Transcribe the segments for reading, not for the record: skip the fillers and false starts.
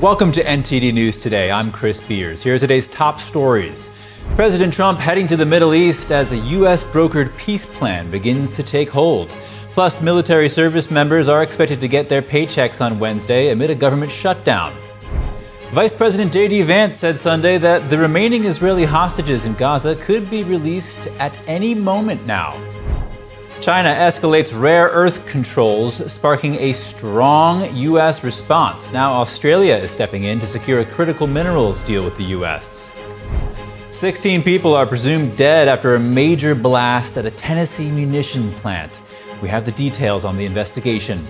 Welcome to NTD News Today. I'm Chris Beers. Here are today's top stories. President Trump heading to the Middle East as a U.S. brokered peace plan begins to take hold. Plus, military service members are expected to get their paychecks on Wednesday amid a government shutdown. Vice President JD Vance said Sunday that the remaining Israeli hostages in Gaza could be released at any moment now. China escalates rare earth controls, sparking a strong U.S. response. Now Australia is stepping in to secure a critical minerals deal with the U.S. 16 people are presumed dead after a major blast at a Tennessee munition plant. We have the details on the investigation.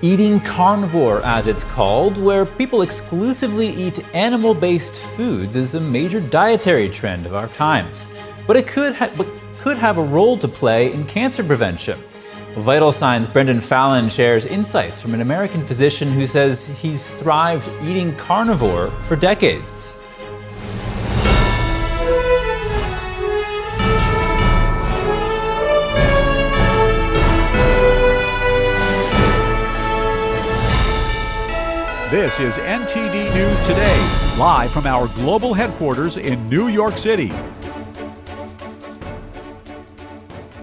Eating carnivore, as it's called, where people exclusively eat animal-based foods, is a major dietary trend of our times. But it could have a role to play in cancer prevention. Vital Signs' Brendan Fallon shares insights from an American physician who says he's thrived eating carnivore for decades. This is NTD News Today, live from our global headquarters in New York City.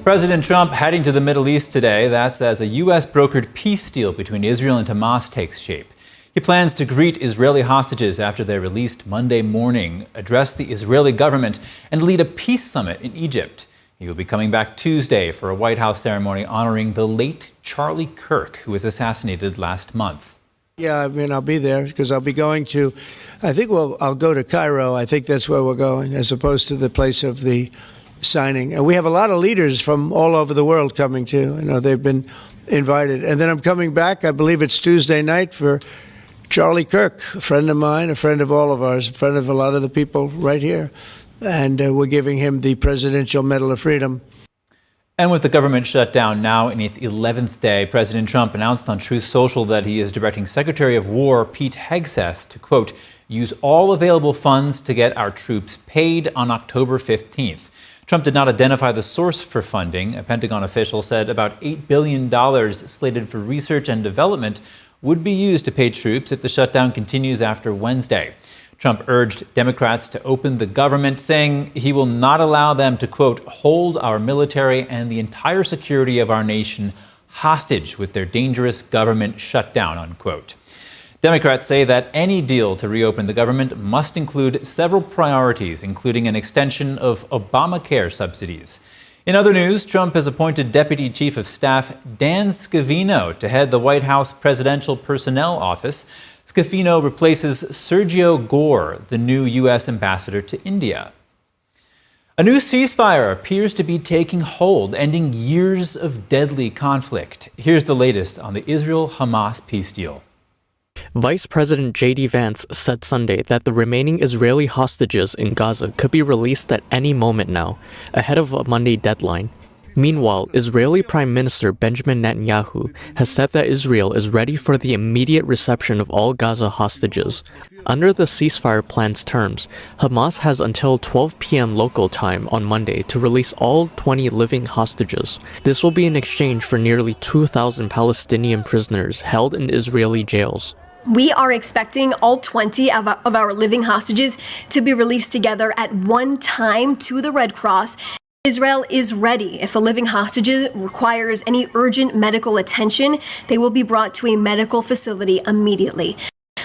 President Trump heading to the Middle East today. That's as a U.S. brokered peace deal between Israel and Hamas takes shape. He plans to greet Israeli hostages after they're released Monday morning, address the Israeli government, and lead a peace summit in Egypt. He will be coming back Tuesday for a White House ceremony honoring the late Charlie Kirk, who was assassinated last month. Yeah, I'll be there because I'll be going to, I'll go to Cairo. I think that's where we're going, as opposed to the place of the signing. And we have a lot of leaders from all over the world coming too. They've been invited. And then I'm coming back, I believe it's Tuesday night, for Charlie Kirk, a friend of mine, a friend of all of ours, a friend of a lot of the people right here. And we're giving him the Presidential Medal of Freedom. And with the government shutdown now in its 11th day, President Trump announced on Truth Social that he is directing Secretary of War Pete Hegseth to, quote, use all available funds to get our troops paid on October 15th. Trump did not identify the source for funding. A Pentagon official said about $8 billion slated for research and development would be used to pay troops if the shutdown continues after Wednesday. Trump urged Democrats to open the government, saying he will not allow them to, quote, hold our military and the entire security of our nation hostage with their dangerous government shutdown, unquote. Democrats say that any deal to reopen the government must include several priorities, including an extension of Obamacare subsidies. In other news, Trump has appointed Deputy Chief of Staff Dan Scavino to head the White House Presidential Personnel Office. Scavino replaces Sergio Gore, the new U.S. ambassador to India. A new ceasefire appears to be taking hold, ending years of deadly conflict. Here's the latest on the Israel-Hamas peace deal. Vice President JD Vance said Sunday that the remaining Israeli hostages in Gaza could be released at any moment now, ahead of a Monday deadline. Meanwhile, Israeli Prime Minister Benjamin Netanyahu has said that Israel is ready for the immediate reception of all Gaza hostages. Under the ceasefire plan's terms, Hamas has until 12 p.m. local time on Monday to release all 20 living hostages. This will be in exchange for nearly 2,000 Palestinian prisoners held in Israeli jails. We are expecting all 20 of our living hostages to be released together at one time to the Red Cross. Israel is ready. If a living hostage requires any urgent medical attention, they will be brought to a medical facility immediately.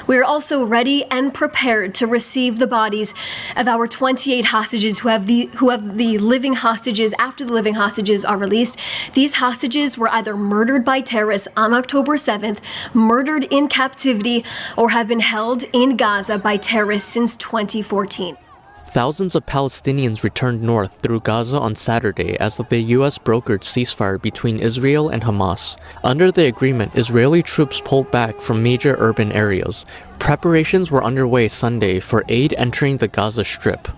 We are also ready and prepared to receive the bodies of our 28 hostages who have the living hostages after the living hostages are released. These hostages were either murdered by terrorists on October 7th, murdered in captivity, or have been held in Gaza by terrorists since 2014. Thousands of Palestinians returned north through Gaza on Saturday as the U.S. brokered ceasefire between Israel and Hamas. Under the agreement, Israeli troops pulled back from major urban areas. Preparations were underway Sunday for aid entering the Gaza Strip.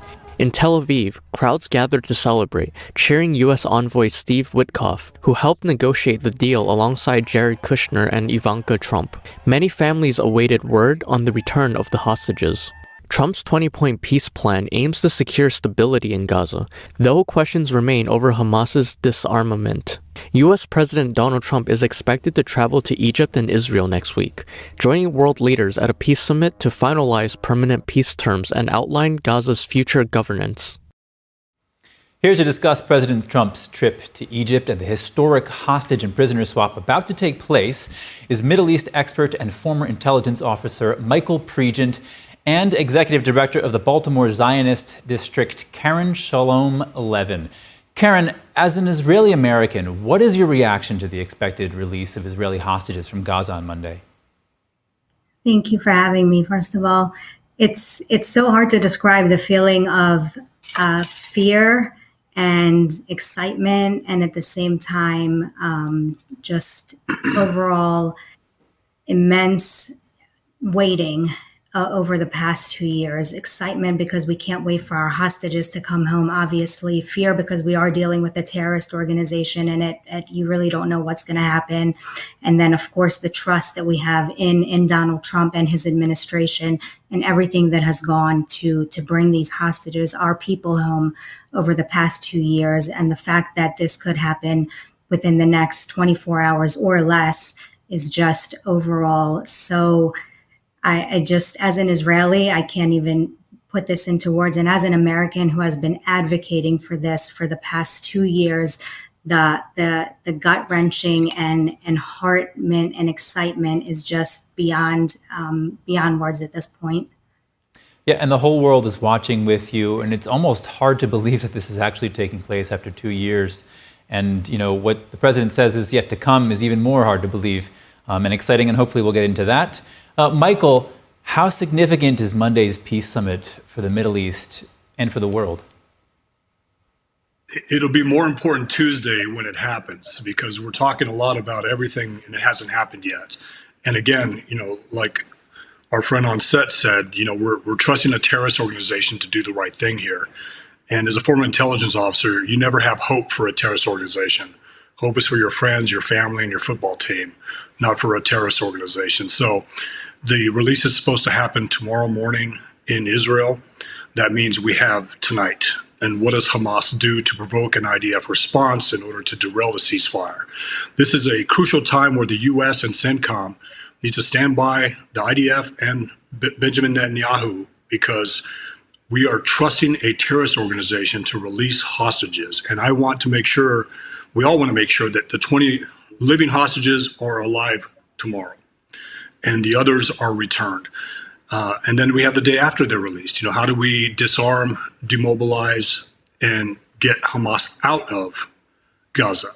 In Tel Aviv, crowds gathered to celebrate, cheering U.S. envoy Steve Witkoff, who helped negotiate the deal alongside Jared Kushner and Ivanka Trump. Many families awaited word on the return of the hostages. Trump's 20-point peace plan aims to secure stability in Gaza, though questions remain over Hamas's disarmament. U.S. President Donald Trump is expected to travel to Egypt and Israel next week, joining world leaders at a peace summit to finalize permanent peace terms and outline Gaza's future governance. Here to discuss President Trump's trip to Egypt and the historic hostage and prisoner swap about to take place is Middle East expert and former intelligence officer Michael Pregent and Executive Director of the Baltimore Zionist District, Karen Shalom-Levin. Karen, as an Israeli American, what is your reaction to the expected release of Israeli hostages from Gaza on Monday? Thank you for having me, first of all. It's so hard to describe the feeling of fear and excitement, and at the same time, just overall immense waiting over the past 2 years. Excitement because we can't wait for our hostages to come home, obviously. Fear because we are dealing with a terrorist organization and you really don't know what's going to happen. And then, of course, the trust that we have in Donald Trump and his administration and everything that has gone to bring these hostages, our people, home over the past 2 years. And the fact that this could happen within the next 24 hours or less is just overall so... I just, as an Israeli, I can't even put this into words. And as an American who has been advocating for this for the past 2 years, the gut wrenching and heartment and excitement is just beyond words at this point. Yeah, and the whole world is watching with you, and it's almost hard to believe that this is actually taking place after 2 years. And you know what the president says is yet to come is even more hard to believe and exciting, and hopefully we'll get into that. Michael, how significant is Monday's peace summit for the Middle East and for the world? It'll be more important Tuesday when it happens, because we're talking a lot about everything and it hasn't happened yet. And again, like our friend on set said, we're trusting a terrorist organization to do the right thing here. And as a former intelligence officer, you never have hope for a terrorist organization. Hope is for your friends, your family, and your football team, not for a terrorist organization. So the release is supposed to happen tomorrow morning in Israel. That means we have tonight. And what does Hamas do to provoke an IDF response in order to derail the ceasefire? This is a crucial time where the U.S. and CENTCOM need to stand by the IDF and Benjamin Netanyahu, because we are trusting a terrorist organization to release hostages. And I want to make sure, we all want to make sure that the 20 living hostages are alive tomorrow and the others are returned. And then we have the day after they're released. How do we disarm, demobilize, and get Hamas out of Gaza?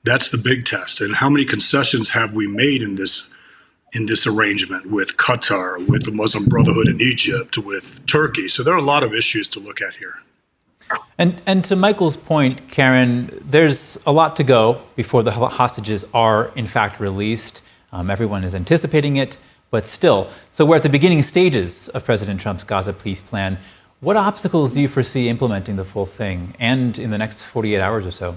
That's the big test. And how many concessions have we made in this arrangement with Qatar, with the Muslim Brotherhood in Egypt, with Turkey? So there are a lot of issues to look at here. And to Michael's point, Karen, there's a lot to go before the hostages are in fact released. Everyone is anticipating it, but still. So we're at the beginning stages of President Trump's Gaza peace plan. What obstacles do you foresee implementing the full thing, and in the next 48 hours or so?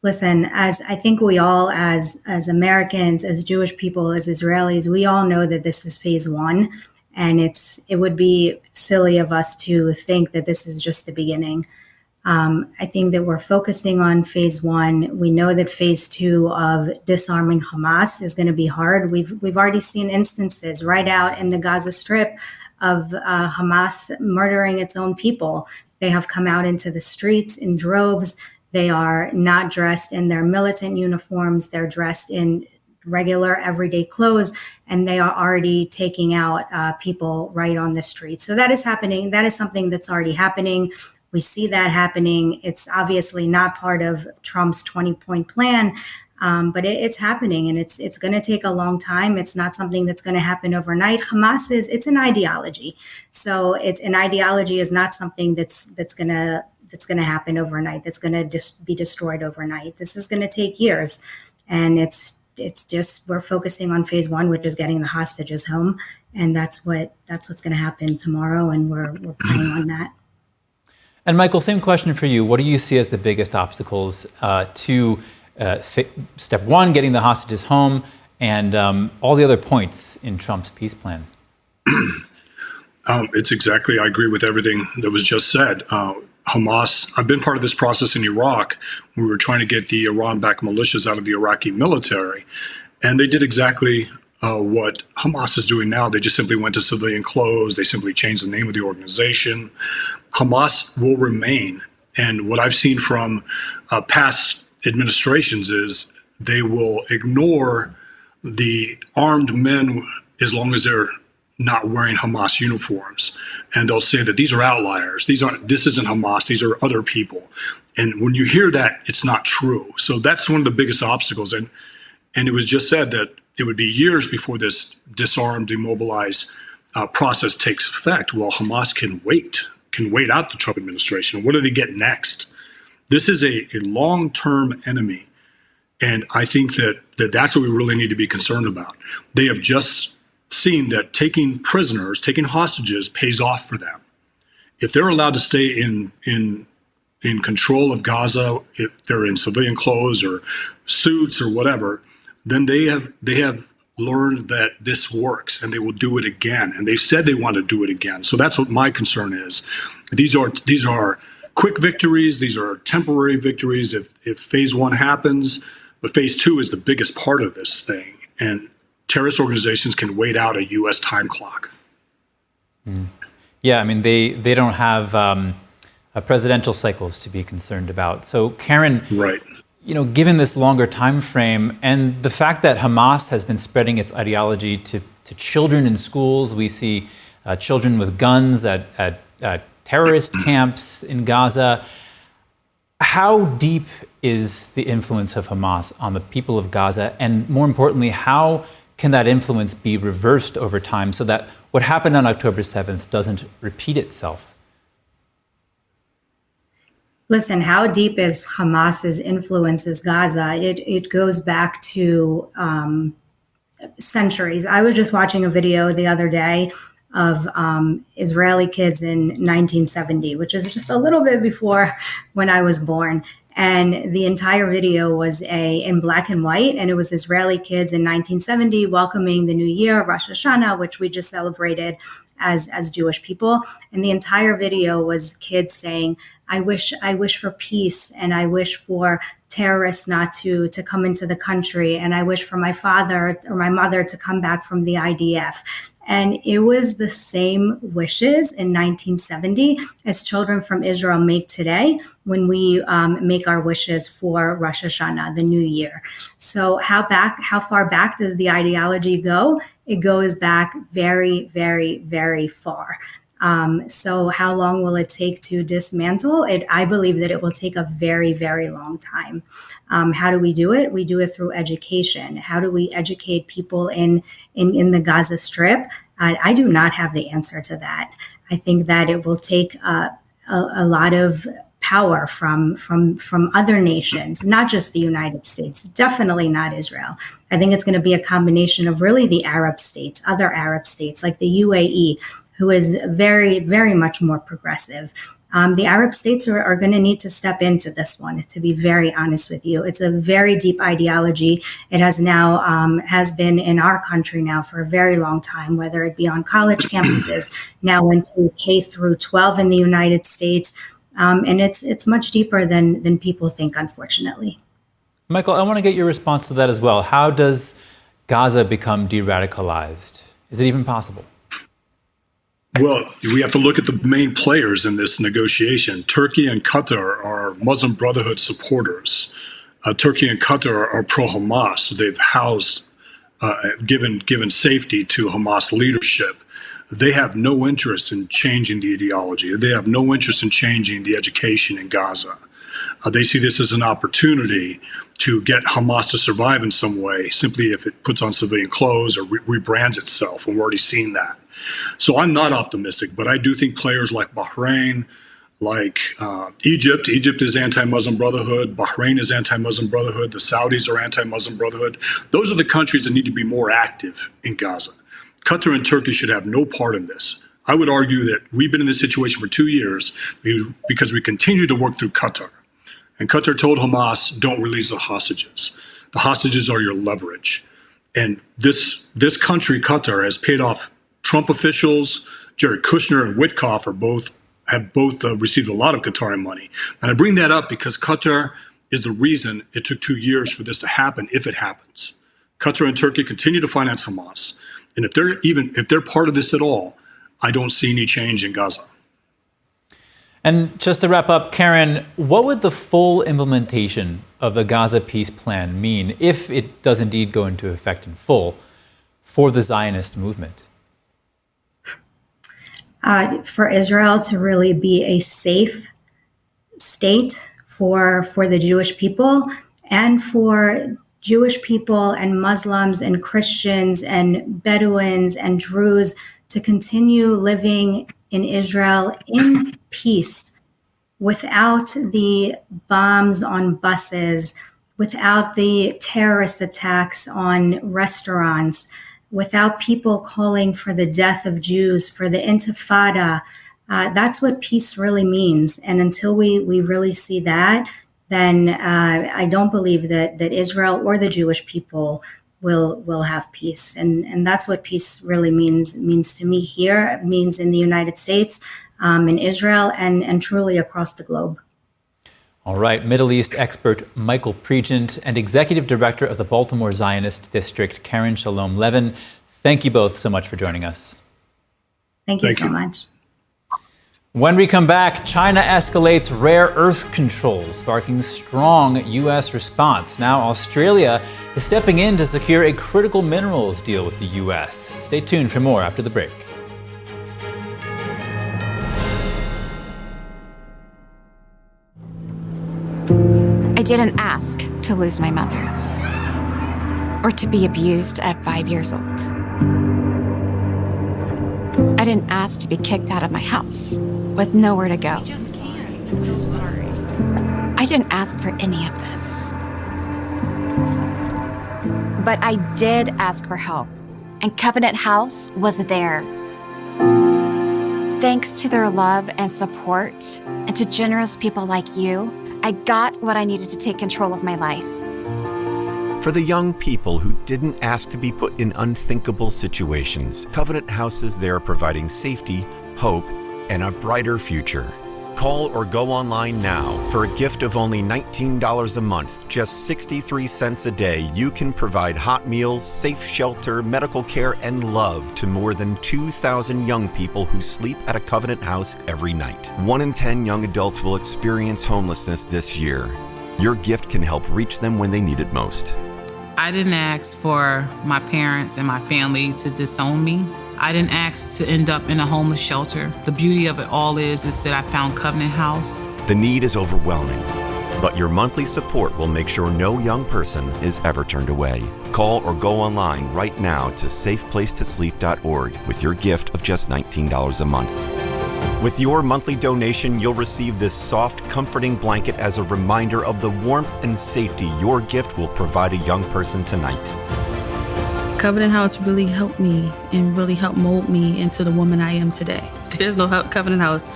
Listen, as I think we all, as Americans, as Jewish people, as Israelis, we all know that this is phase one. And it would be silly of us to think that this is just the beginning. I think that we're focusing on phase one. We know that phase two of disarming Hamas is going to be hard. We've already seen instances right out in the Gaza Strip of Hamas murdering its own people. They have come out into the streets in droves. They are not dressed in their militant uniforms. They're dressed in regular everyday clothes, and they are already taking out people right on the street. So that is happening. That is something that's already happening. We see that happening. It's obviously not part of Trump's 20-point plan, but it's happening, and it's going to take a long time. It's not something that's going to happen overnight. Hamas it's an ideology. So it's an ideology is not something that's going to happen overnight. That's going to just be destroyed overnight. This is going to take years, and it's just we're focusing on phase one, which is getting the hostages home, and that's what's going to happen tomorrow, and we're planning on that. And Michael, same question for you. What do you see as the biggest obstacles to step one, getting the hostages home, and all the other points in Trump's peace plan? It's exactly, I agree with everything that was just said. Hamas, I've been part of this process in Iraq. We were trying to get the Iran-backed militias out of the Iraqi military, and they did exactly what Hamas is doing now. They just simply went to civilian clothes. They simply changed the name of the organization. Hamas will remain. And what I've seen from past administrations is they will ignore the armed men as long as they're not wearing Hamas uniforms. And they'll say that these are outliers. This isn't Hamas. These are other people. And when you hear that, it's not true. So that's one of the biggest obstacles. And it was just said that it would be years before this disarm, demobilize process takes effect. Well, Hamas can wait out the Trump administration. What do they get next? This is a long-term enemy. And I think that's what we really need to be concerned about. They have just seen that taking prisoners, taking hostages pays off for them. If they're allowed to stay in control of Gaza, if they're in civilian clothes or suits or whatever, then they have learned that this works and they will do it again. And they've said they want to do it again. So that's what my concern is. These are quick victories. These are temporary victories if phase one happens, but phase two is the biggest part of this thing. And terrorist organizations can wait out a U.S. time clock. Yeah, I mean, they don't have presidential cycles to be concerned about. So, Karen, right. Given this longer time frame and the fact that Hamas has been spreading its ideology to children in schools, we see children with guns at terrorist camps in Gaza. How deep is the influence of Hamas on the people of Gaza? And more importantly, how can that influence be reversed over time so that what happened on October 7th doesn't repeat itself? Listen, how deep is Hamas's influence in Gaza? It goes back to centuries. I was just watching a video the other day of Israeli kids in 1970, which is just a little bit before when I was born. And the entire video was in black and white, and it was Israeli kids in 1970 welcoming the new year, Rosh Hashanah, which we just celebrated as Jewish people. And the entire video was kids saying, I wish for peace, and I wish for terrorists not to come into the country, and I wish for my father or my mother to come back from the IDF. And it was the same wishes in 1970 as children from Israel make today when we make our wishes for Rosh Hashanah, the new year. So how far back does the ideology go? It goes back very, very, very far. So how long will it take to dismantle it? I believe that it will take a very, very long time. How do we do it? We do it through education. How do we educate people in the Gaza Strip? I do not have the answer to that. I think that it will take a lot of power from other nations, not just the United States, definitely not Israel. I think it's going to be a combination of really the Arab states, other Arab states like the UAE, who is very, very much more progressive. The Arab states are going to need to step into this one, to be very honest with you. It's a very deep ideology. It has been in our country now for a very long time, whether it be on college campuses, now into K through 12 in the United States. And it's much deeper than people think, unfortunately. Michael, I want to get your response to that as well. How does Gaza become de-radicalized? Is it even possible? Well, we have to look at the main players in this negotiation. Turkey and Qatar are Muslim Brotherhood supporters. Turkey and Qatar are pro-Hamas. They've housed, given safety to Hamas leadership. They have no interest in changing the ideology. They have no interest in changing the education in Gaza. They see this as an opportunity to get Hamas to survive in some way, simply if it puts on civilian clothes or rebrands itself, and we're already seeing that. So I'm not optimistic, but I do think players like Bahrain, like Egypt is anti-Muslim Brotherhood, Bahrain is anti-Muslim Brotherhood, the Saudis are anti-Muslim Brotherhood. Those are the countries that need to be more active in Gaza. Qatar and Turkey should have no part in this. I would argue that we've been in this situation for 2 years because we continue to work through Qatar. And Qatar told Hamas, don't release the hostages. The hostages are your leverage. And this country, Qatar, has paid off Trump officials, Jared Kushner and Witkoff have both received a lot of Qatari money. And I bring that up because Qatar is the reason it took 2 years for this to happen, if it happens. Qatar and Turkey continue to finance Hamas. And if they're part of this at all, I don't see any change in Gaza. And just to wrap up, Karen, what would the full implementation of the Gaza peace plan mean, if it does indeed go into effect in full, for the Zionist movement? For Israel to really be a safe state for the Jewish people, and for Jewish people and Muslims and Christians and Bedouins and Druze to continue living in Israel in peace, without the bombs on buses, without the terrorist attacks on restaurants, without people calling for the death of Jews, for the Intifada. That's what peace really means. And until we really see that, then I don't believe that Israel or the Jewish people will have peace. And that's what peace really means to me here. It means in the United States, in Israel, and truly across the globe. All right, Middle East expert Michael Pregent and Executive Director of the Baltimore Zionist District, Karen Shalom Levin, thank you both so much for joining us. Thank you so much. When we come back, China escalates rare earth controls, sparking strong U.S. response. Now Australia is stepping in to secure a critical minerals deal with the U.S. Stay tuned for more after the break. I didn't ask to lose my mother or to be abused at 5 years old. I didn't ask to be kicked out of my house with nowhere to go. I just can't. I'm so sorry. I didn't ask for any of this. But I did ask for help, and Covenant House was there. Thanks to their love and support, and to generous people like you, I got what I needed to take control of my life. For the young people who didn't ask to be put in unthinkable situations, Covenant House is there providing safety, hope, and a brighter future. Call or go online now. For a gift of only $19 a month, just 63 cents a day, you can provide hot meals, safe shelter, medical care, and love to more than 2,000 young people who sleep at a Covenant House every night. 1 in 10 young adults will experience homelessness this year. Your gift can help reach them when they need it most. I didn't ask for my parents and my family to disown me. I didn't ask to end up in a homeless shelter. The beauty of it all is that I found Covenant House. The need is overwhelming, but your monthly support will make sure no young person is ever turned away. Call or go online right now to safeplacetosleep.org with your gift of just $19 a month. With your monthly donation, you'll receive this soft, comforting blanket as a reminder of the warmth and safety your gift will provide a young person tonight. Covenant House really helped me and really helped mold me into the woman I am today. If there's no Covenant House,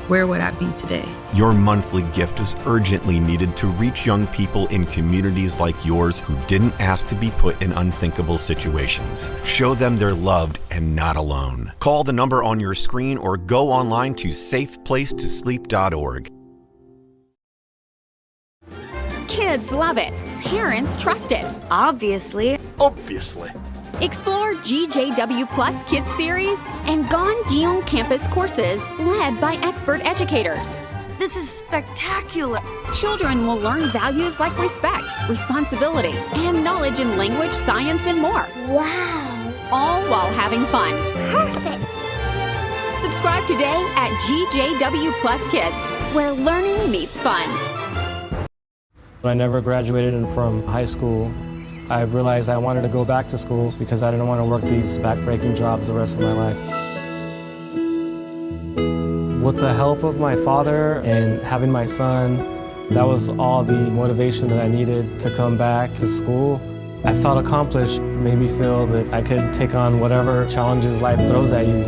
where would I be today? Your monthly gift is urgently needed to reach young people in communities like yours who didn't ask to be put in unthinkable situations. Show them they're loved and not alone. Call the number on your screen or go online to safeplacetosleep.org. Kids love it. Parents trust it. Obviously. Explore GJW Plus Kids Series and Ganjion Campus courses led by expert educators. This is spectacular. Children will learn values like respect, responsibility, and knowledge in language, science, and more. Wow. All while having fun. Perfect. Subscribe today at GJW Plus Kids, where learning meets fun. When I never graduated from high school, I realized I wanted to go back to school because I didn't want to work these back-breaking jobs the rest of my life. With the help of my father and having my son, that was all the motivation that I needed to come back to school. I felt accomplished, made me feel that I could take on whatever challenges life throws at you.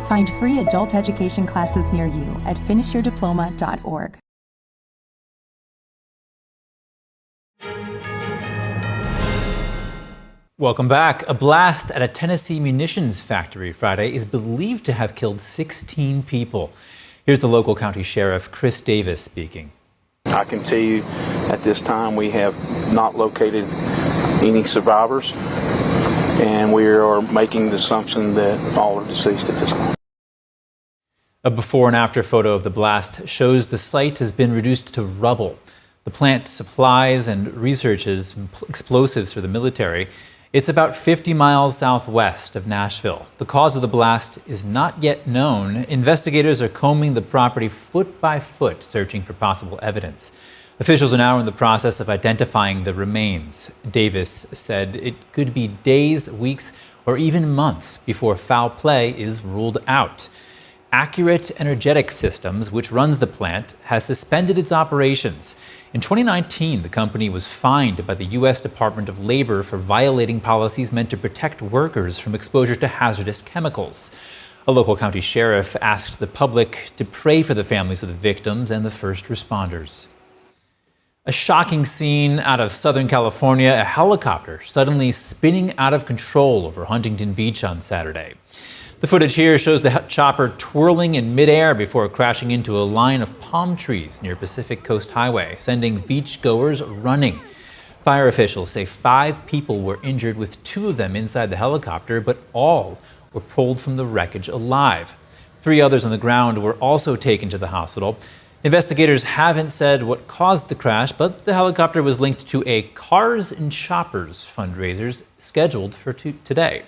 Find free adult education classes near you at finishyourdiploma.org. Welcome back. A blast at a Tennessee munitions factory Friday is believed to have killed 16 people. Here's the local county sheriff, Chris Davis, speaking. I can tell you at this time we have not located any survivors, and we are making the assumption that all are deceased at this time. A before and after photo of the blast shows the site has been reduced to rubble. The plant supplies and researches explosives for the military. It's about 50 miles southwest of Nashville. The cause of the blast is not yet known. Investigators are combing the property foot by foot, searching for possible evidence. Officials are now in the process of identifying the remains. Davis said it could be days, weeks, or even months before foul play is ruled out. Accurate Energetic Systems, which runs the plant, has suspended its operations. In 2019, the company was fined by the U.S. Department of Labor for violating policies meant to protect workers from exposure to hazardous chemicals. A local county sheriff asked the public to pray for the families of the victims and the first responders. A shocking scene out of Southern California, a helicopter suddenly spinning out of control over Huntington Beach on Saturday. The footage here shows the chopper twirling in midair before crashing into a line of palm trees near Pacific Coast Highway, sending beachgoers running. Fire officials say 5 people were injured, with 2 of them inside the helicopter, but all were pulled from the wreckage alive. 3 others on the ground were also taken to the hospital. Investigators haven't said what caused the crash, but the helicopter was linked to a Cars and Shoppers fundraiser scheduled for today.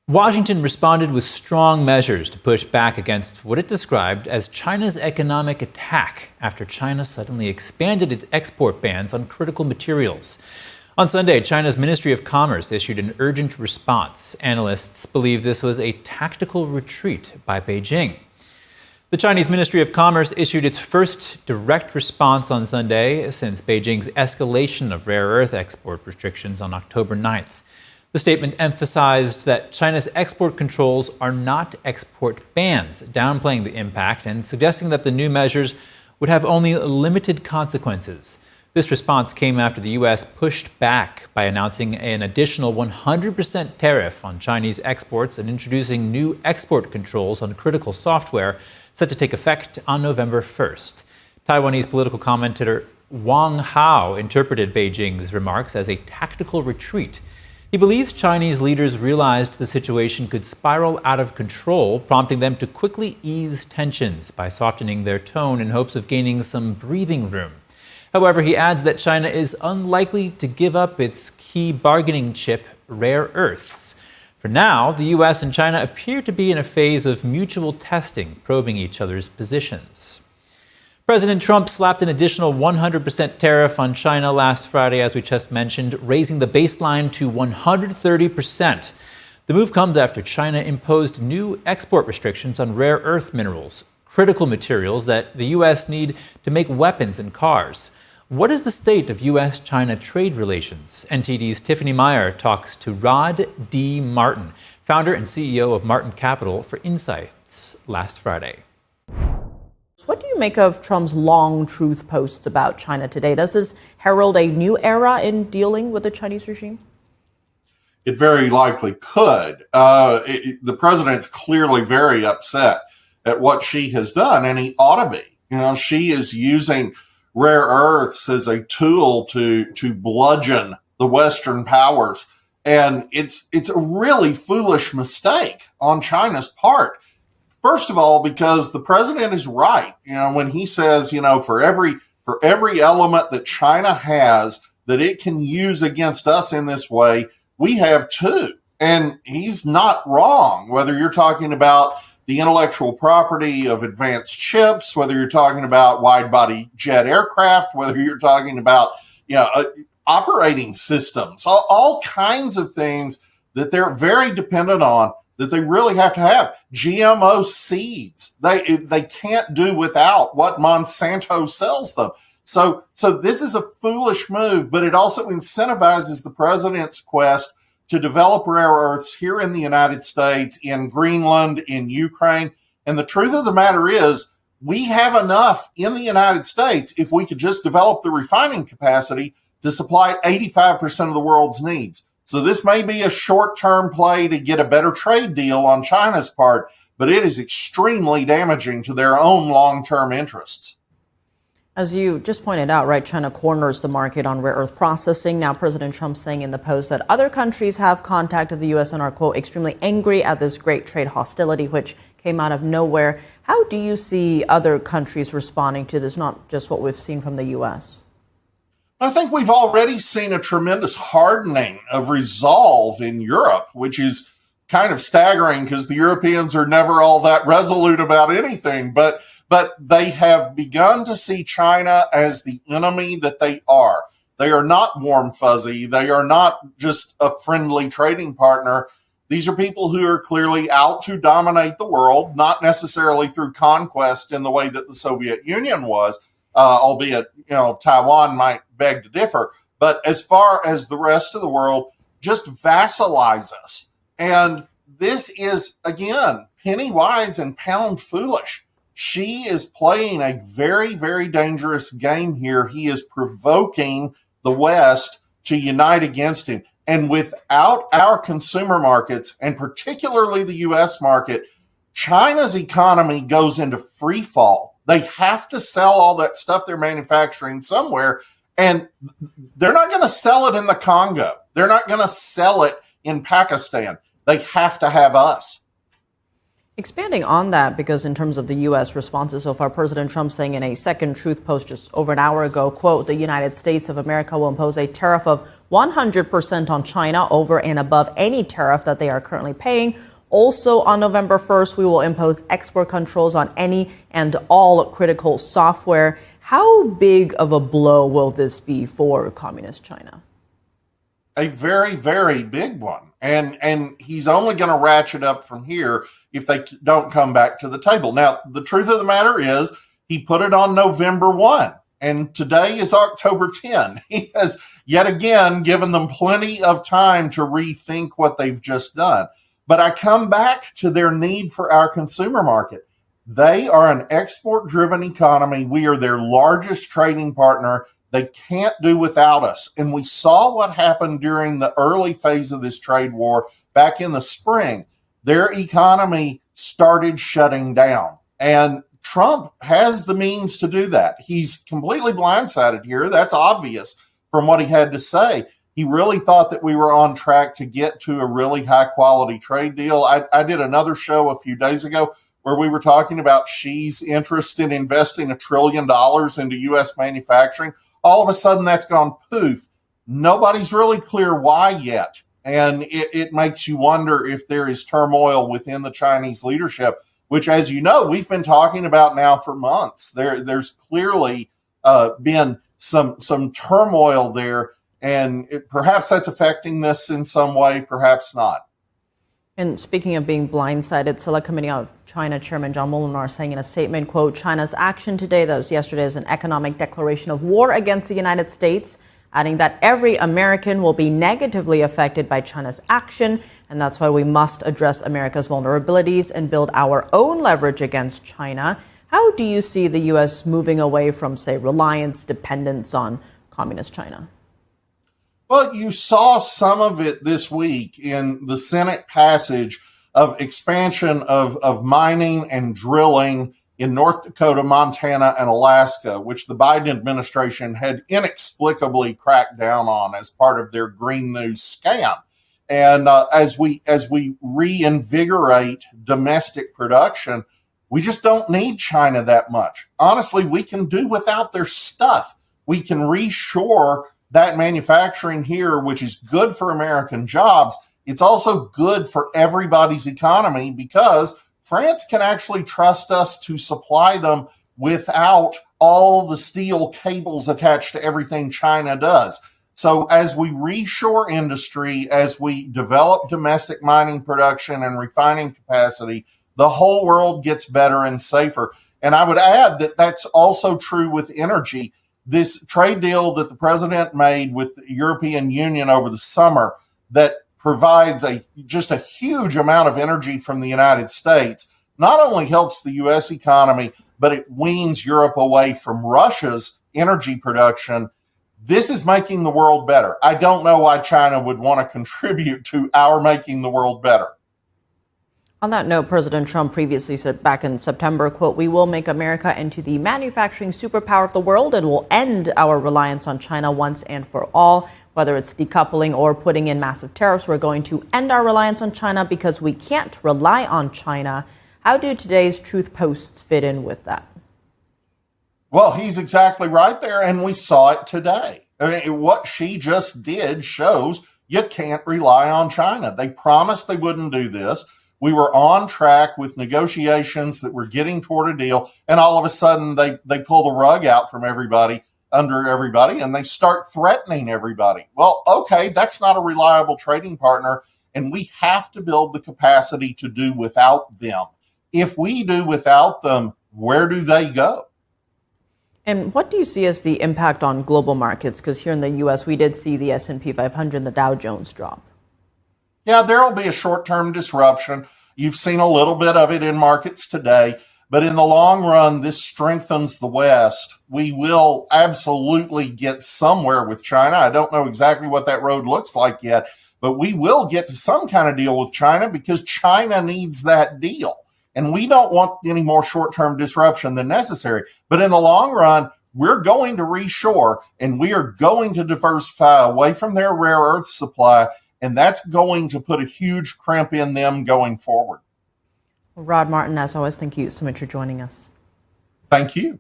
Washington responded with strong measures to push back against what it described as China's economic attack after China suddenly expanded its export bans on critical materials. On Sunday, China's Ministry of Commerce issued an urgent response. Analysts believe this was a tactical retreat by Beijing. The Chinese Ministry of Commerce issued its first direct response on Sunday since Beijing's escalation of rare earth export restrictions on October 9th. The statement emphasized that China's export controls are not export bans, downplaying the impact and suggesting that the new measures would have only limited consequences. This response came after the U.S. pushed back by announcing an additional 100% tariff on Chinese exports and introducing new export controls on critical software set to take effect on November 1st. Taiwanese political commentator Wang Hao interpreted Beijing's remarks as a tactical retreat. He believes Chinese leaders realized the situation could spiral out of control, prompting them to quickly ease tensions by softening their tone in hopes of gaining some breathing room. However, he adds that China is unlikely to give up its key bargaining chip, rare earths. For now, the U.S. and China appear to be in a phase of mutual testing, probing each other's positions. President Trump slapped an additional 100% tariff on China last Friday, as we just mentioned, raising the baseline to 130%. The move comes after China imposed new export restrictions on rare earth minerals, critical materials that the U.S. need to make weapons and cars. What is the state of U.S.-China trade relations? NTD's Tiffany Meyer talks to Rod D. Martin, founder and CEO of Martin Capital, for Insights last Friday. What do you make of Trump's long truth posts about China today? Does this herald a new era in dealing with the Chinese regime? It very likely could. The president's clearly very upset at what she has done, and he ought to be. You know, she is using rare earths as a tool to bludgeon the Western powers. And it's a really foolish mistake on China's part. First of all, because the president is right. You know, when he says, you know, for every element that China has that it can use against us in this way, we have 2. And he's not wrong, whether you're talking about the intellectual property of advanced chips, whether you're talking about wide-body jet aircraft, whether you're talking about, you know, operating systems, all kinds of things that they're very dependent on, that they really have to have. GMO seeds, they can't do without what Monsanto sells them. So this is a foolish move, but it also incentivizes the president's quest to develop rare earths here in the United States, in Greenland, in Ukraine. And the truth of the matter is, we have enough in the United States if we could just develop the refining capacity to supply 85% of the world's needs. So this may be a short-term play to get a better trade deal on China's part, but it is extremely damaging to their own long-term interests. As you just pointed out, right, China corners the market on rare earth processing. Now, President Trump saying in the Post that other countries have contacted the U.S. and are, quote, extremely angry at this great trade hostility, which came out of nowhere. How do you see other countries responding to this, not just what we've seen from the U.S.? I think we've already seen a tremendous hardening of resolve in Europe, which is kind of staggering because the Europeans are never all that resolute about anything. But they have begun to see China as the enemy that they are. They are not warm fuzzy. They are not just a friendly trading partner. These are people who are clearly out to dominate the world, not necessarily through conquest in the way that the Soviet Union was, albeit, Taiwan might beg to differ. But as far as the rest of the world, just vassalize us. And this is, again, penny wise and pound foolish. She is playing a very, very dangerous game here. He is provoking the West to unite against him. And without our consumer markets, and particularly the U.S. market, China's economy goes into free fall. They have to sell all that stuff they're manufacturing somewhere, and they're not going to sell it in the Congo. They're not going to sell it in Pakistan. They have to have us. Expanding on that, because in terms of the U.S. responses so far, President Trump saying in a second truth post just over an hour ago, quote, the United States of America will impose a tariff of 100% on China over and above any tariff that they are currently paying. Also, on November 1st, we will impose export controls on any and all critical software. How big of a blow will this be for communist China? A very, very big one. And he's only going to ratchet up from here if they don't come back to the table. Now, the truth of the matter is he put it on November 1, and today is October 10. He has yet again given them plenty of time to rethink what they've just done. But I come back to their need for our consumer market. They are an export-driven economy. We are their largest trading partner. They can't do without us. And we saw what happened during the early phase of this trade war back in the spring. Their economy started shutting down. And Trump has the means to do that. He's completely blindsided here. That's obvious from what he had to say. He really thought that we were on track to get to a really high-quality trade deal. I did another show a few days ago where we were talking about Xi's interest in investing $1 trillion into U.S. manufacturing. All of a sudden, that's gone poof. Nobody's really clear why yet. And it makes you wonder if there is turmoil within the Chinese leadership, which, as you know, we've been talking about now for months. There's clearly been some turmoil there, and perhaps that's affecting this in some way, perhaps not. And speaking of being blindsided, Select Committee on China Chairman John Molinar saying in a statement, quote, China's action today, that was yesterday, is an economic declaration of war against the United States, adding that every American will be negatively affected by China's action. And that's why we must address America's vulnerabilities and build our own leverage against China. How do you see the U.S. moving away from, say, reliance, dependence on communist China? Well, you saw some of it this week in the Senate passage of expansion of mining and drilling in North Dakota, Montana, and Alaska, which the Biden administration had inexplicably cracked down on as part of their Green News scam. And as we reinvigorate domestic production, we just don't need China that much. Honestly, we can do without their stuff. We can reshore that manufacturing here, which is good for American jobs. It's also good for everybody's economy because France can actually trust us to supply them without all the steel cables attached to everything China does. So as we reshore industry, as we develop domestic mining production and refining capacity, the whole world gets better and safer. And I would add that that's also true with energy. This trade deal that the president made with the European Union over the summer that provides just a huge amount of energy from the United States not only helps the U.S. economy, but it weans Europe away from Russia's energy production. This is making the world better. I don't know why China would want to contribute to our making the world better. On that note, President Trump previously said back in September, quote, "We will make America into the manufacturing superpower of the world and will end our reliance on China once and for all. Whether it's decoupling or putting in massive tariffs, we're going to end our reliance on China because we can't rely on China." How do today's truth posts fit in with that? Well, he's exactly right there, and we saw it today. I mean, what she just did shows you can't rely on China. They promised they wouldn't do this. We were on track with negotiations that were getting toward a deal, and all of a sudden they pull the rug out from under everybody, and they start threatening everybody. Well, okay, that's not a reliable trading partner, and we have to build the capacity to do without them. If we do without them, where do they go? And what do you see as the impact on global markets? Because here in the U.S., we did see the S&P 500 and the Dow Jones drop. Yeah, there will be a short-term disruption. You've seen a little bit of it in markets today, but in the long run, this strengthens the West. We will absolutely get somewhere with China. I don't know exactly what that road looks like yet, but we will get to some kind of deal with China because China needs that deal. And we don't want any more short-term disruption than necessary. But in the long run, we're going to reshore and we are going to diversify away from their rare earth supply. And that's going to put a huge crimp in them going forward. Rod Martin, as always, thank you so much for joining us. Thank you.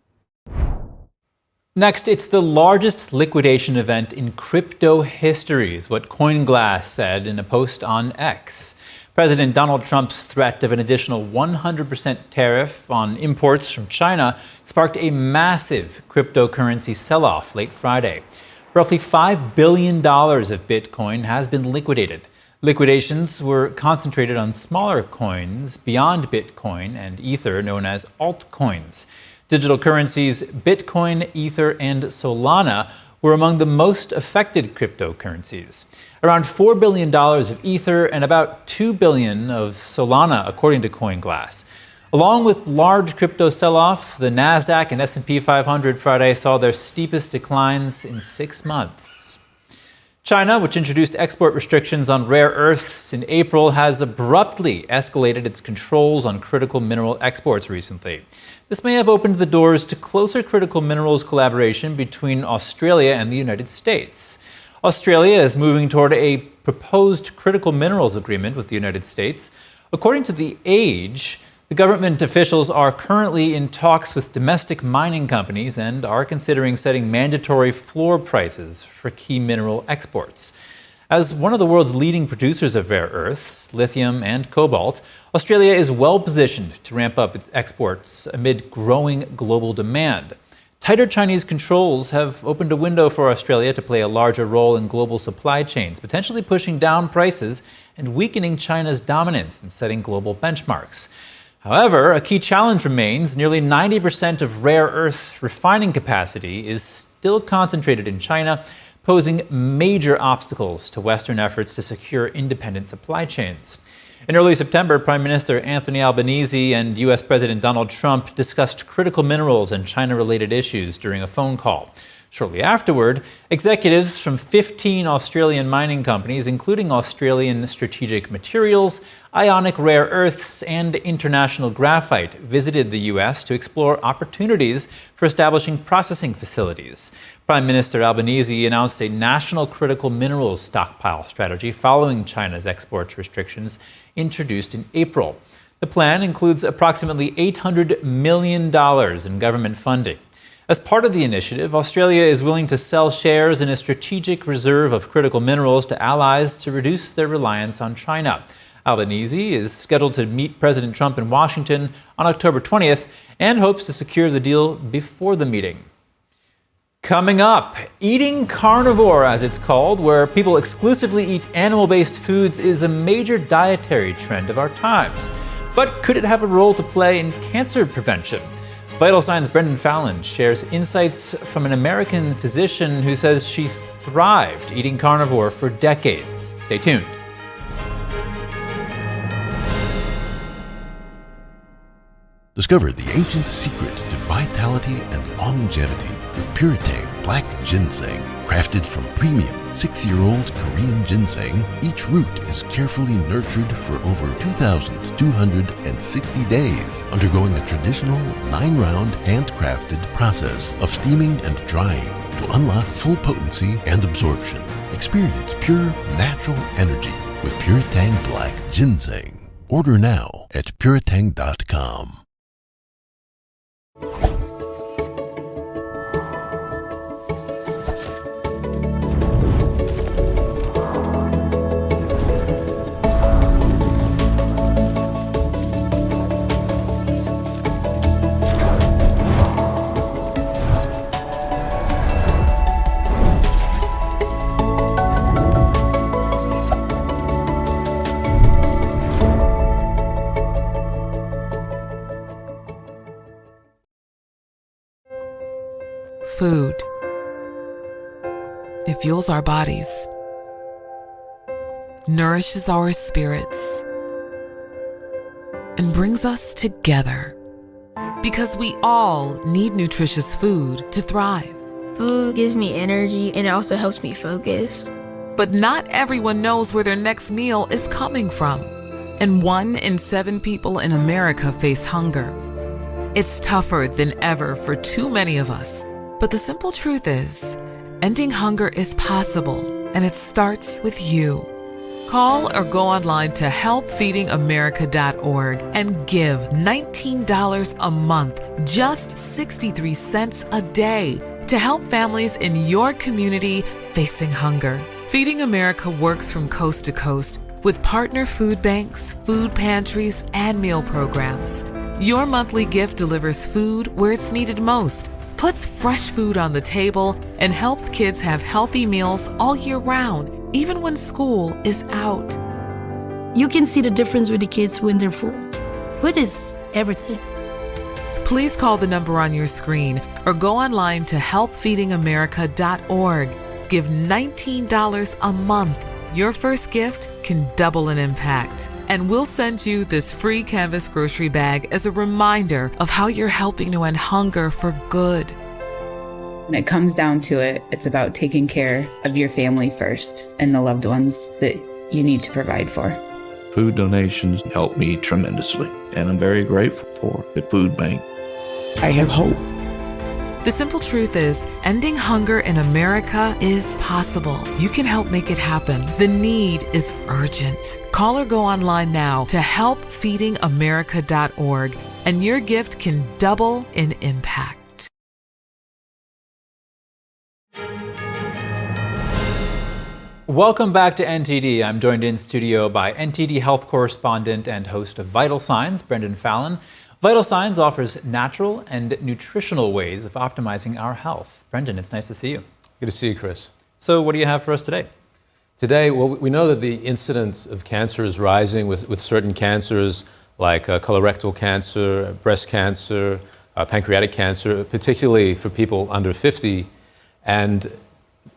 Next, it's the largest liquidation event in crypto history, is what CoinGlass said in a post on X. President Donald Trump's threat of an additional 100% tariff on imports from China sparked a massive cryptocurrency sell-off late Friday. Roughly $5 billion of Bitcoin has been liquidated. Liquidations were concentrated on smaller coins beyond Bitcoin and Ether, known as altcoins. Digital currencies Bitcoin, Ether, and Solana were among the most affected cryptocurrencies. Around $4 billion of Ether and about $2 billion of Solana, according to CoinGlass. Along with large crypto sell-off, the NASDAQ and S&P 500 Friday saw their steepest declines in 6 months. China, which introduced export restrictions on rare earths in April, has abruptly escalated its controls on critical mineral exports recently. This may have opened the doors to closer critical minerals collaboration between Australia and the United States. Australia is moving toward a proposed critical minerals agreement with the United States. According to The Age, the government officials are currently in talks with domestic mining companies and are considering setting mandatory floor prices for key mineral exports. As one of the world's leading producers of rare earths, lithium and cobalt, Australia is well positioned to ramp up its exports amid growing global demand. Tighter Chinese controls have opened a window for Australia to play a larger role in global supply chains, potentially pushing down prices and weakening China's dominance in setting global benchmarks. However, a key challenge remains. Nearly 90% of rare earth refining capacity is still concentrated in China, posing major obstacles to Western efforts to secure independent supply chains. In early September, Prime Minister Anthony Albanese and U.S. President Donald Trump discussed critical minerals and China-related issues during a phone call. Shortly afterward, executives from 15 Australian mining companies, including Australian Strategic Materials, Ionic Rare Earths, and International Graphite, visited the U.S. to explore opportunities for establishing processing facilities. Prime Minister Albanese announced a national critical minerals stockpile strategy following China's export restrictions introduced in April. The plan includes approximately $800 million in government funding. As part of the initiative, Australia is willing to sell shares in a strategic reserve of critical minerals to allies to reduce their reliance on China. Albanese is scheduled to meet President Trump in Washington on October 20th and hopes to secure the deal before the meeting. Coming up, eating carnivore, as it's called, where people exclusively eat animal-based foods, is a major dietary trend of our times. But could it have a role to play in cancer prevention? Vital Signs' Brendan Fallon shares insights from an American physician who says she thrived eating carnivore for decades. Stay tuned. Discover the ancient secret to vitality and longevity with Puretane, black ginseng, crafted from premium 6-year-old Korean ginseng. Each root is carefully nurtured for over 2,260 days, undergoing a traditional 9-round handcrafted process of steaming and drying to unlock full potency and absorption. Experience pure natural energy with Puretang Black Ginseng. Order now at puretang.com. Food. It fuels our bodies, nourishes our spirits, and brings us together. Because we all need nutritious food to thrive. Food gives me energy and it also helps me focus. But not everyone knows where their next meal is coming from. And 1 in 7 people in America face hunger. It's tougher than ever for too many of us. But the simple truth is, ending hunger is possible, and it starts with you. Call or go online to helpfeedingamerica.org and give $19 a month, just 63 cents a day, to help families in your community facing hunger. Feeding America works from coast to coast with partner food banks, food pantries, and meal programs. Your monthly gift delivers food where it's needed most, puts fresh food on the table, and helps kids have healthy meals all year round, even when school is out. You can see the difference with the kids when they're full. Food is everything. Please call the number on your screen or go online to helpfeedingamerica.org. Give $19 a month. Your first gift can double in impact. And we'll send you this free canvas grocery bag as a reminder of how you're helping to end hunger for good. When it comes down to it, it's about taking care of your family first and the loved ones that you need to provide for. Food donations help me tremendously, and I'm very grateful for the food bank. I have hope. The simple truth is, ending hunger in America is possible. You can help make it happen. The need is urgent. Call or go online now to helpfeedingamerica.org, and your gift can double in impact. Welcome back to NTD. I'm joined in studio by NTD health correspondent and host of Vital Signs, Brendan Fallon. Vital Signs offers natural and nutritional ways of optimizing our health. Brendan, it's nice to see you. Good to see you, Chris. So what do you have for us today? Today, well, we know that the incidence of cancer is rising with certain cancers like colorectal cancer, breast cancer, pancreatic cancer, particularly for people under 50. And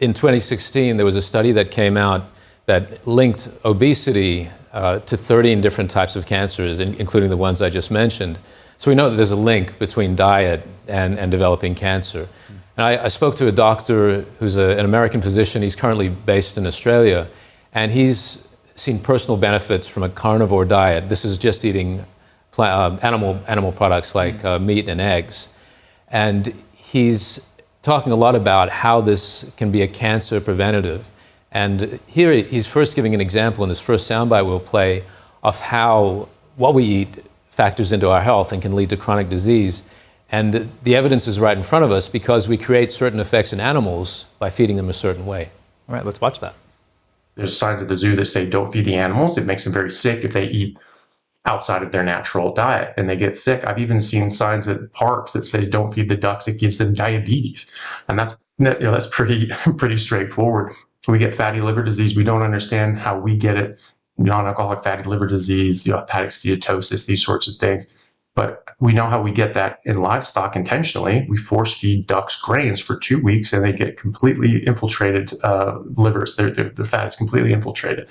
in 2016, there was a study that came out that linked obesity to 13 different types of cancers, including the ones I just mentioned. So we know that there's a link between diet and developing cancer. And I spoke to a doctor who's an American physician. He's currently based in Australia, and he's seen personal benefits from a carnivore diet. This is just eating animal products like meat and eggs. And he's talking a lot about how this can be a cancer preventative. And here he's first giving an example in this first soundbite we'll play of how what we eat factors into our health and can lead to chronic disease. And the evidence is right in front of us because we create certain effects in animals by feeding them a certain way. All right, let's watch that. There's signs at the zoo that say don't feed the animals. It makes them very sick if they eat outside of their natural diet and they get sick. I've even seen signs at parks that say don't feed the ducks. It gives them diabetes. And that's pretty straightforward. We get fatty liver disease. We don't understand how we get it. Non-alcoholic fatty liver disease, hepatic steatosis, these sorts of things. But we know how we get that in livestock intentionally. We force feed ducks grains for 2 weeks and they get completely infiltrated livers. Their fat is completely infiltrated.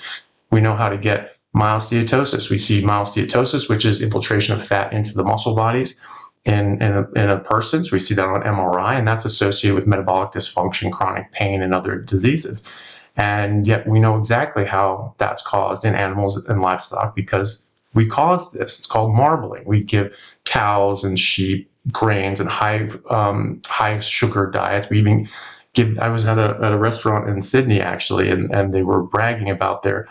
We know how to get mild steatosis. We see mild steatosis, which is infiltration of fat into the muscle bodies. in a person. So we see that on MRI, and that's associated with metabolic dysfunction, chronic pain, and other diseases. And yet we know exactly how that's caused in animals and livestock because we cause this. It's called marbling. We give cows and sheep grains and high sugar diets. We even I was at a restaurant in Sydney actually, and they were bragging about their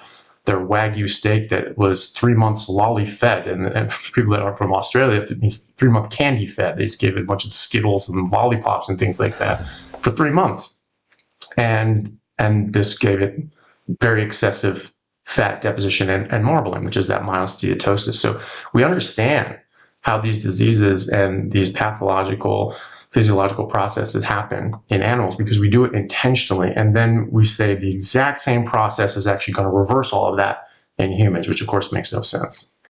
Wagyu steak that was 3 months lolly fed, and people that are from Australia, it means 3 month candy fed. They just gave it a bunch of Skittles and lollipops and things like that for 3 months, and this gave it very excessive fat deposition and marbling, which is that myosteatosis. So we understand how these diseases and these pathological, physiological processes happen in animals because we do it intentionally. And then we say the exact same process is actually going to reverse all of that in humans, which of course makes no sense.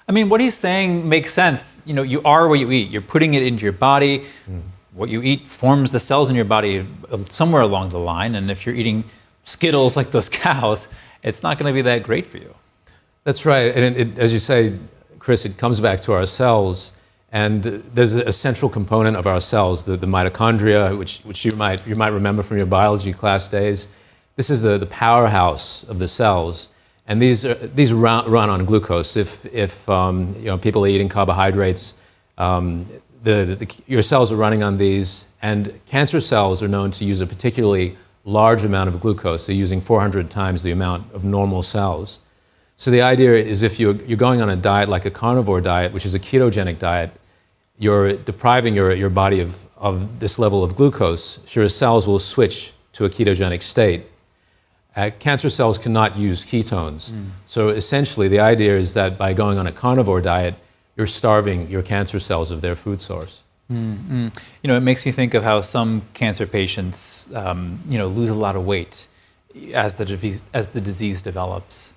I mean, what he's saying makes sense. You know, you are what you eat. You're putting it into your body. What you eat forms the cells in your body somewhere along the line. And if you're eating Skittles like those cows, it's not going to be that great for you. That's right. And as you say, Chris, it comes back to our cells. And there's a central component of our cells, the mitochondria, which you might remember from your biology class days. This is the powerhouse of the cells, and these run on glucose. If people are eating carbohydrates, your cells are running on these. And cancer cells are known to use a particularly large amount of glucose. They're using 400 times the amount of normal cells. So the idea is if you're going on a diet like a carnivore diet, which is a ketogenic diet, you're depriving your body of this level of glucose, so your cells will switch to a ketogenic state. Cancer cells cannot use ketones. So essentially the idea is that by going on a carnivore diet, you're starving your cancer cells of their food source. You know, it makes me think of how some cancer patients, lose a lot of weight as the disease develops.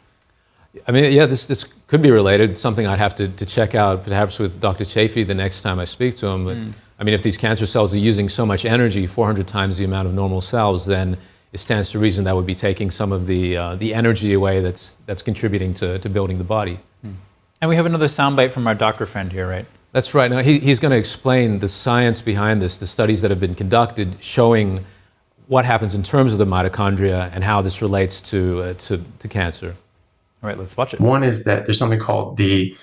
I mean, yeah, this could be related. It's something I'd have to check out, perhaps with Dr. Chafee the next time I speak to him. But, I mean, if these cancer cells are using so much energy, 400 times the amount of normal cells, then it stands to reason that would be taking some of the energy away that's contributing to building the body. And we have another soundbite from our doctor friend here, right? That's right. Now, he's going to explain the science behind this, the studies that have been conducted showing what happens in terms of the mitochondria and how this relates to cancer. All right, let's watch it. One is that there's something called the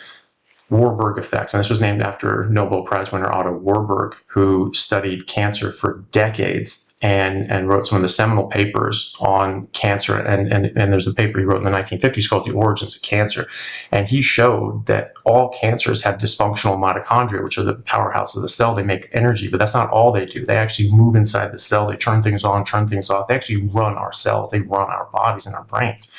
Warburg effect, and this was named after Nobel Prize winner Otto Warburg, who studied cancer for decades and wrote some of the seminal papers on cancer. And there's a paper he wrote in the 1950s called The Origins of Cancer. And he showed that all cancers have dysfunctional mitochondria, which are the powerhouse of the cell. They make energy, but that's not all they do. They actually move inside the cell. They turn things on, turn things off. They actually run our cells. They run our bodies and our brains.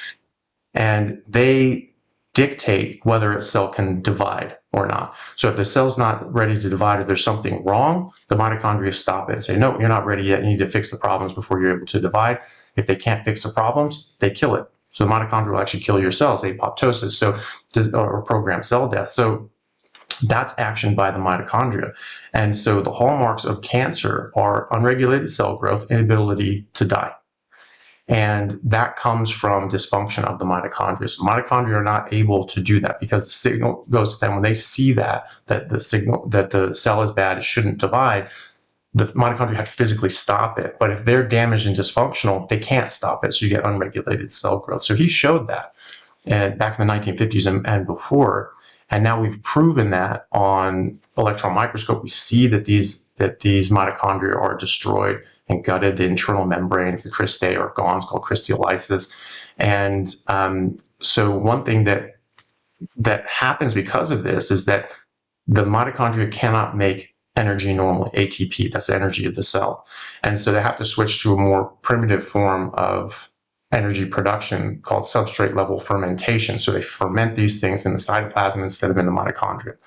And they dictate whether a cell can divide or not. So if the cell's not ready to divide or there's something wrong, the mitochondria stop it and say, no, you're not ready yet. You need to fix the problems before you're able to divide. If they can't fix the problems, they kill it. So the mitochondria will actually kill your cells, apoptosis, or programmed cell death. So that's action by the mitochondria. And so the hallmarks of cancer are unregulated cell growth, inability to die. And that comes from dysfunction of the mitochondria. So mitochondria are not able to do that because the signal goes to them when they see that the signal that the cell is bad, it shouldn't divide. The mitochondria have to physically stop it. But if they're damaged and dysfunctional, they can't stop it. So you get unregulated cell growth. So he showed that back in the 1950s and before. And now we've proven that on electron microscope. We see that these mitochondria are destroyed and gutted. The internal membranes, the cristae, are gone. It's called crystallyolysis. And so one thing that happens because of this is that the mitochondria cannot make energy normally, ATP. That's the energy of the cell. And so they have to switch to a more primitive form of energy production called substrate level fermentation. So they ferment these things in the cytoplasm instead of in the mitochondria.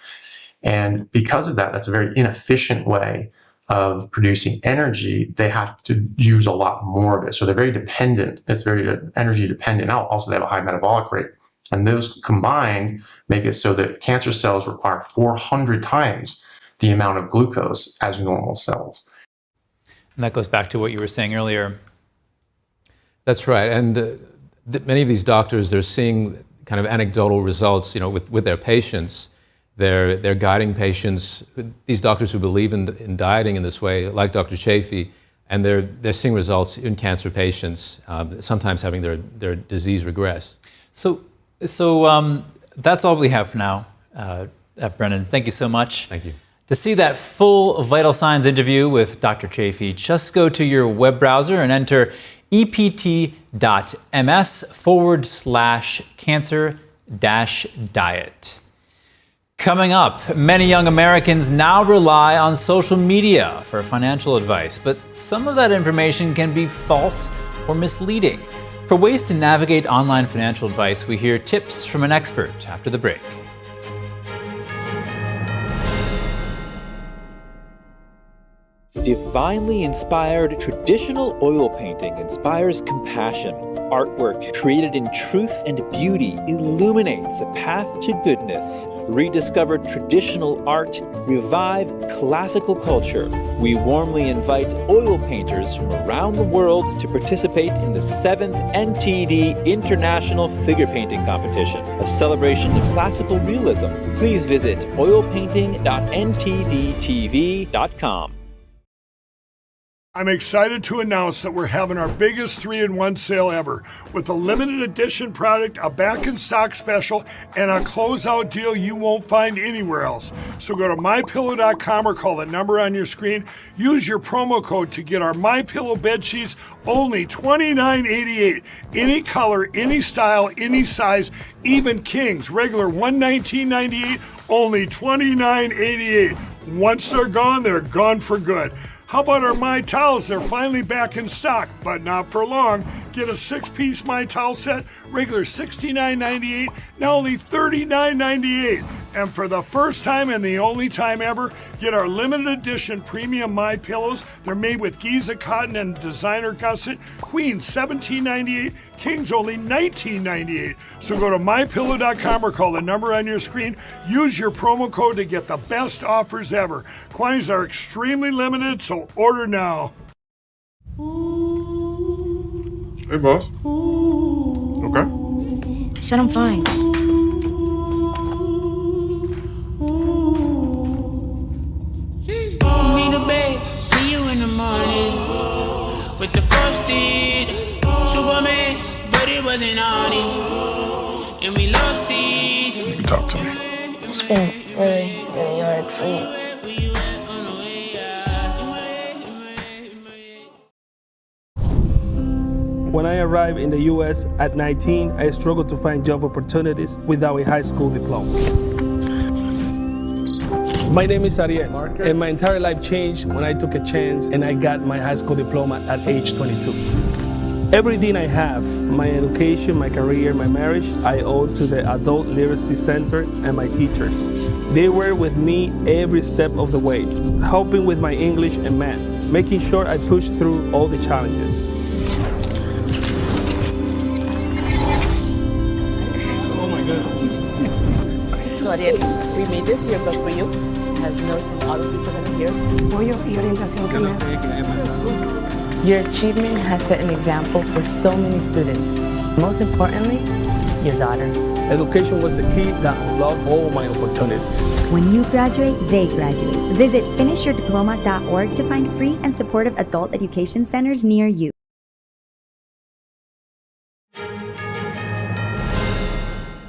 And because of that, that's a very inefficient way of producing energy. They have to use a lot more of it. So they're very dependent. It's very energy dependent. Now, also, they have a high metabolic rate. And those combined make it so that cancer cells require 400 times the amount of glucose as normal cells. And that goes back to what you were saying earlier. That's right. And many of these doctors, they're seeing kind of anecdotal results, with their patients. They're guiding patients, these doctors who believe in dieting in this way, like Dr. Chafee, and they're seeing results in cancer patients, sometimes having their disease regress. So that's all we have for now, Brennan. Thank you so much. Thank you. To see that full Vital Signs interview with Dr. Chafee, just go to your web browser and enter ept.ms/cancer-diet. Coming up, many young Americans now rely on social media for financial advice, but some of that information can be false or misleading. For ways to navigate online financial advice, we hear tips from an expert after the break. Divinely inspired traditional oil painting inspires compassion. Artwork created in truth and beauty illuminates a path to goodness. Rediscover traditional art, revive classical culture. We warmly invite oil painters from around the world to participate in the 7th NTD International Figure Painting Competition, a celebration of classical realism. Please visit oilpainting.ntdtv.com. I'm excited to announce that we're having our biggest 3-in-1 sale ever with a limited edition product, a back in stock special, and a closeout deal you won't find anywhere else. So go to mypillow.com or call the number on your screen. Use your promo code to get our MyPillow bed sheets only $29.88. Any color, any style, any size, even kings, regular $119.98, only $29.88. Once they're gone for good. How about our My Towels? They're finally back in stock, but not for long. Get a 6-piece My Towel set, regular $69.98, now only $39.98. And for the first time and the only time ever, get our limited edition premium My Pillows. They're made with Giza cotton and designer gusset. Queen $17.98, Kings only $19.98. So go to mypillow.com or call the number on your screen. Use your promo code to get the best offers ever. Quantities are extremely limited, so order now. Hey, boss. Okay. I said I'm fine. Me the babe, see you in the morning with the frosted Superman, but it wasn't on it, and we lost it. You can talk to me. It's been really hard for me. When I arrived in the U.S. at 19, I struggled to find job opportunities without a high school diploma. My name is Ariel, and my entire life changed when I took a chance and I got my high school diploma at age 22. Everything I have, my education, my career, my marriage, I owe to the Adult Literacy Center and my teachers. They were with me every step of the way, helping with my English and math, making sure I pushed through all the challenges. Oh my goodness. So Ariel, we made this yearbook for you. It has notes from all the people that are here. Your achievement has set an example for so many students. Most importantly, your daughter. Education was the key that unlocked all my opportunities. When you graduate, they graduate. Visit finishyourdiploma.org to find free and supportive adult education centers near you.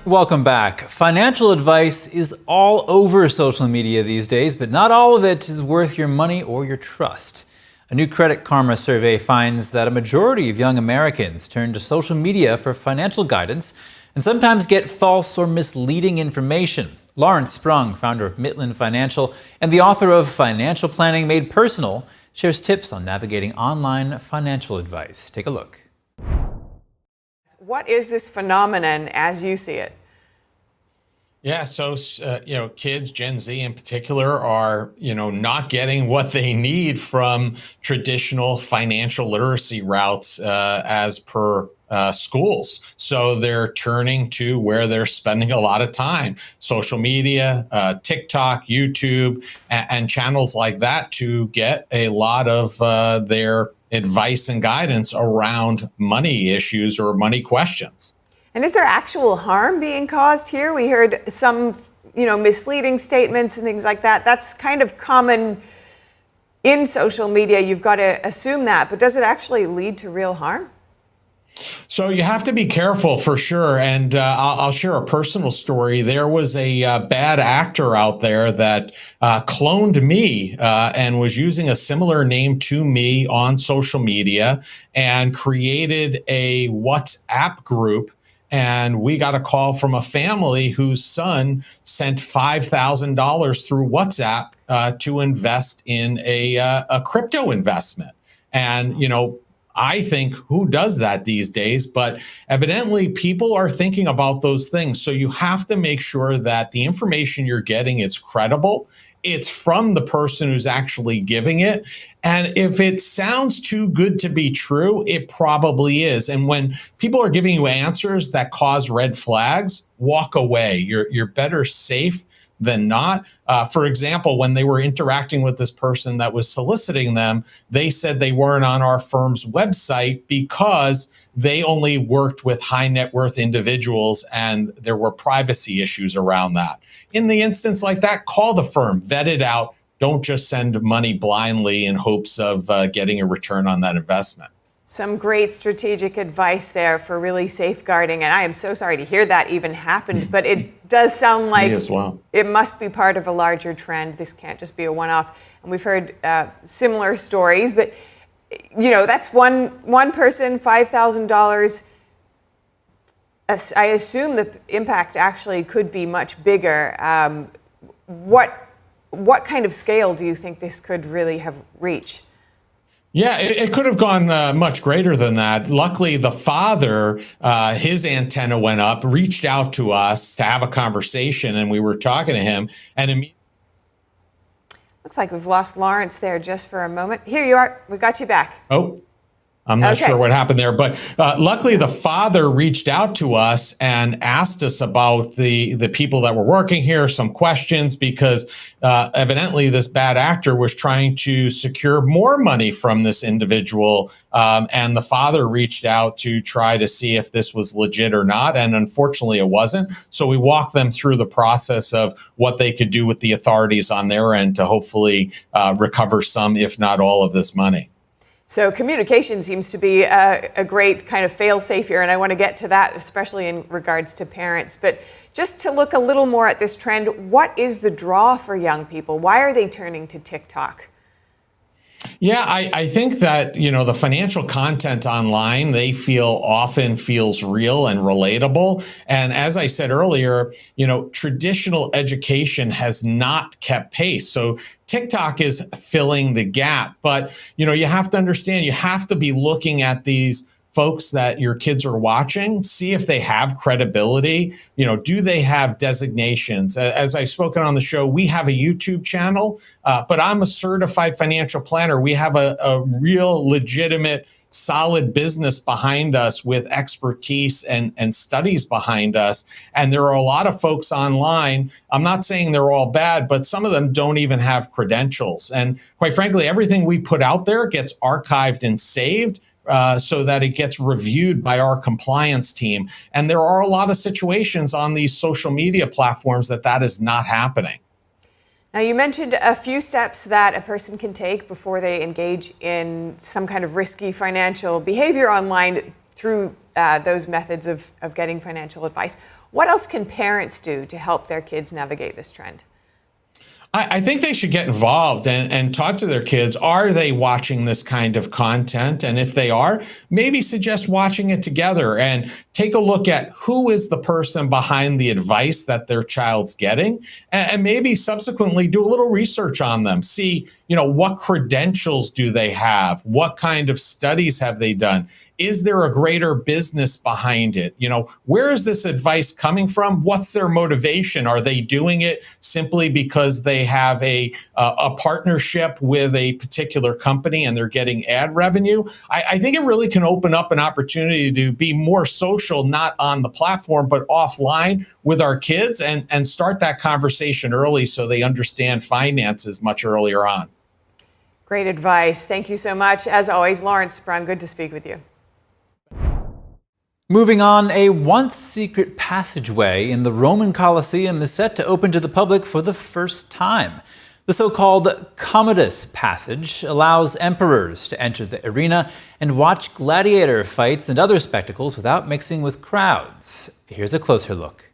Welcome back. Financial advice is all over social media these days, but not all of it is worth your money or your trust. A new Credit Karma survey finds that a majority of young Americans turn to social media for financial guidance and sometimes get false or misleading information. Lawrence Sprung, founder of Midland Financial and the author of Financial Planning Made Personal, shares tips on navigating online financial advice. Take a look. What is this phenomenon as you see it? Yeah, so kids, Gen Z in particular, are not getting what they need from traditional financial literacy routes as per schools. So they're turning to where they're spending a lot of time: social media, TikTok, YouTube, and channels like that to get a lot of their advice and guidance around money issues or money questions. And is there actual harm being caused here? We heard some misleading statements and things like that. That's kind of common in social media. You've got to assume that, but does it actually lead to real harm? So you have to be careful for sure. And I'll share a personal story. There was a bad actor out there that cloned me and was using a similar name to me on social media and created a WhatsApp group. And we got a call from a family whose son sent $5,000 through WhatsApp to invest in a crypto investment. And, I think, who does that these days? But evidently people are thinking about those things. So you have to make sure that the information you're getting is credible. It's from the person who's actually giving it. And if it sounds too good to be true, it probably is. And when people are giving you answers that cause red flags, walk away. You're better safe than not. For example, when they were interacting with this person that was soliciting them, they said they weren't on our firm's website because they only worked with high net worth individuals and there were privacy issues around that. In the instance like that, call the firm, vet it out. Don't just send money blindly in hopes of getting a return on that investment. Some great strategic advice there for really safeguarding. And I am so sorry to hear that even happened, but it does sound like me as well. It must be part of a larger trend. This can't just be a one-off. And we've heard similar stories, but that's one person, $5,000. I assume the impact actually could be much bigger. What kind of scale do you think this could really have reached? Yeah, it could have gone much greater than that. Luckily, the father, his antenna went up, reached out to us to have a conversation, and we were talking to him. And immediately, looks like we've lost Lawrence there just for a moment. Here you are. We got you back. Oh, I'm not sure what happened there, but luckily the father reached out to us and asked us about the people that were working here, some questions, because evidently this bad actor was trying to secure more money from this individual. And the father reached out to try to see if this was legit or not. And unfortunately it wasn't. So we walked them through the process of what they could do with the authorities on their end to hopefully recover some, if not all, of this money. So communication seems to be a great kind of fail-safe here, and I want to get to that, especially in regards to parents. But just to look a little more at this trend, what is the draw for young people? Why are they turning to TikTok? Yeah, I think that, the financial content online, they often feels real and relatable. And as I said earlier, traditional education has not kept pace. So TikTok is filling the gap. But, you have to understand, you have to be looking at these folks that your kids are watching, see if they have credibility. Do they have designations? As I've spoken on the show, we have a YouTube channel, but I'm a certified financial planner. We have a real legitimate, solid business behind us with expertise and studies behind us. And there are a lot of folks online. I'm not saying they're all bad, but some of them don't even have credentials. And quite frankly, everything we put out there gets archived and saved so that it gets reviewed by our compliance team. And there are a lot of situations on these social media platforms that is not happening. Now, you mentioned a few steps that a person can take before they engage in some kind of risky financial behavior online through those methods of getting financial advice. What else can parents do to help their kids navigate this trend? I think they should get involved and talk to their kids. Are they watching this kind of content? And if they are, maybe suggest watching it together and take a look at who is the person behind the advice that their child's getting, and maybe subsequently do a little research on them. See, what credentials do they have? What kind of studies have they done? Is there a greater business behind it? Where is this advice coming from? What's their motivation? Are they doing it simply because they have a partnership with a particular company and they're getting ad revenue? I think it really can open up an opportunity to be more social, not on the platform, but offline with our kids and start that conversation early so they understand finances much earlier on. Great advice. Thank you so much. As always, Lawrence Sprung, good to speak with you. Moving on, a once secret passageway in the Roman Colosseum is set to open to the public for the first time. The so-called Commodus Passage allows emperors to enter the arena and watch gladiator fights and other spectacles without mixing with crowds. Here's a closer look.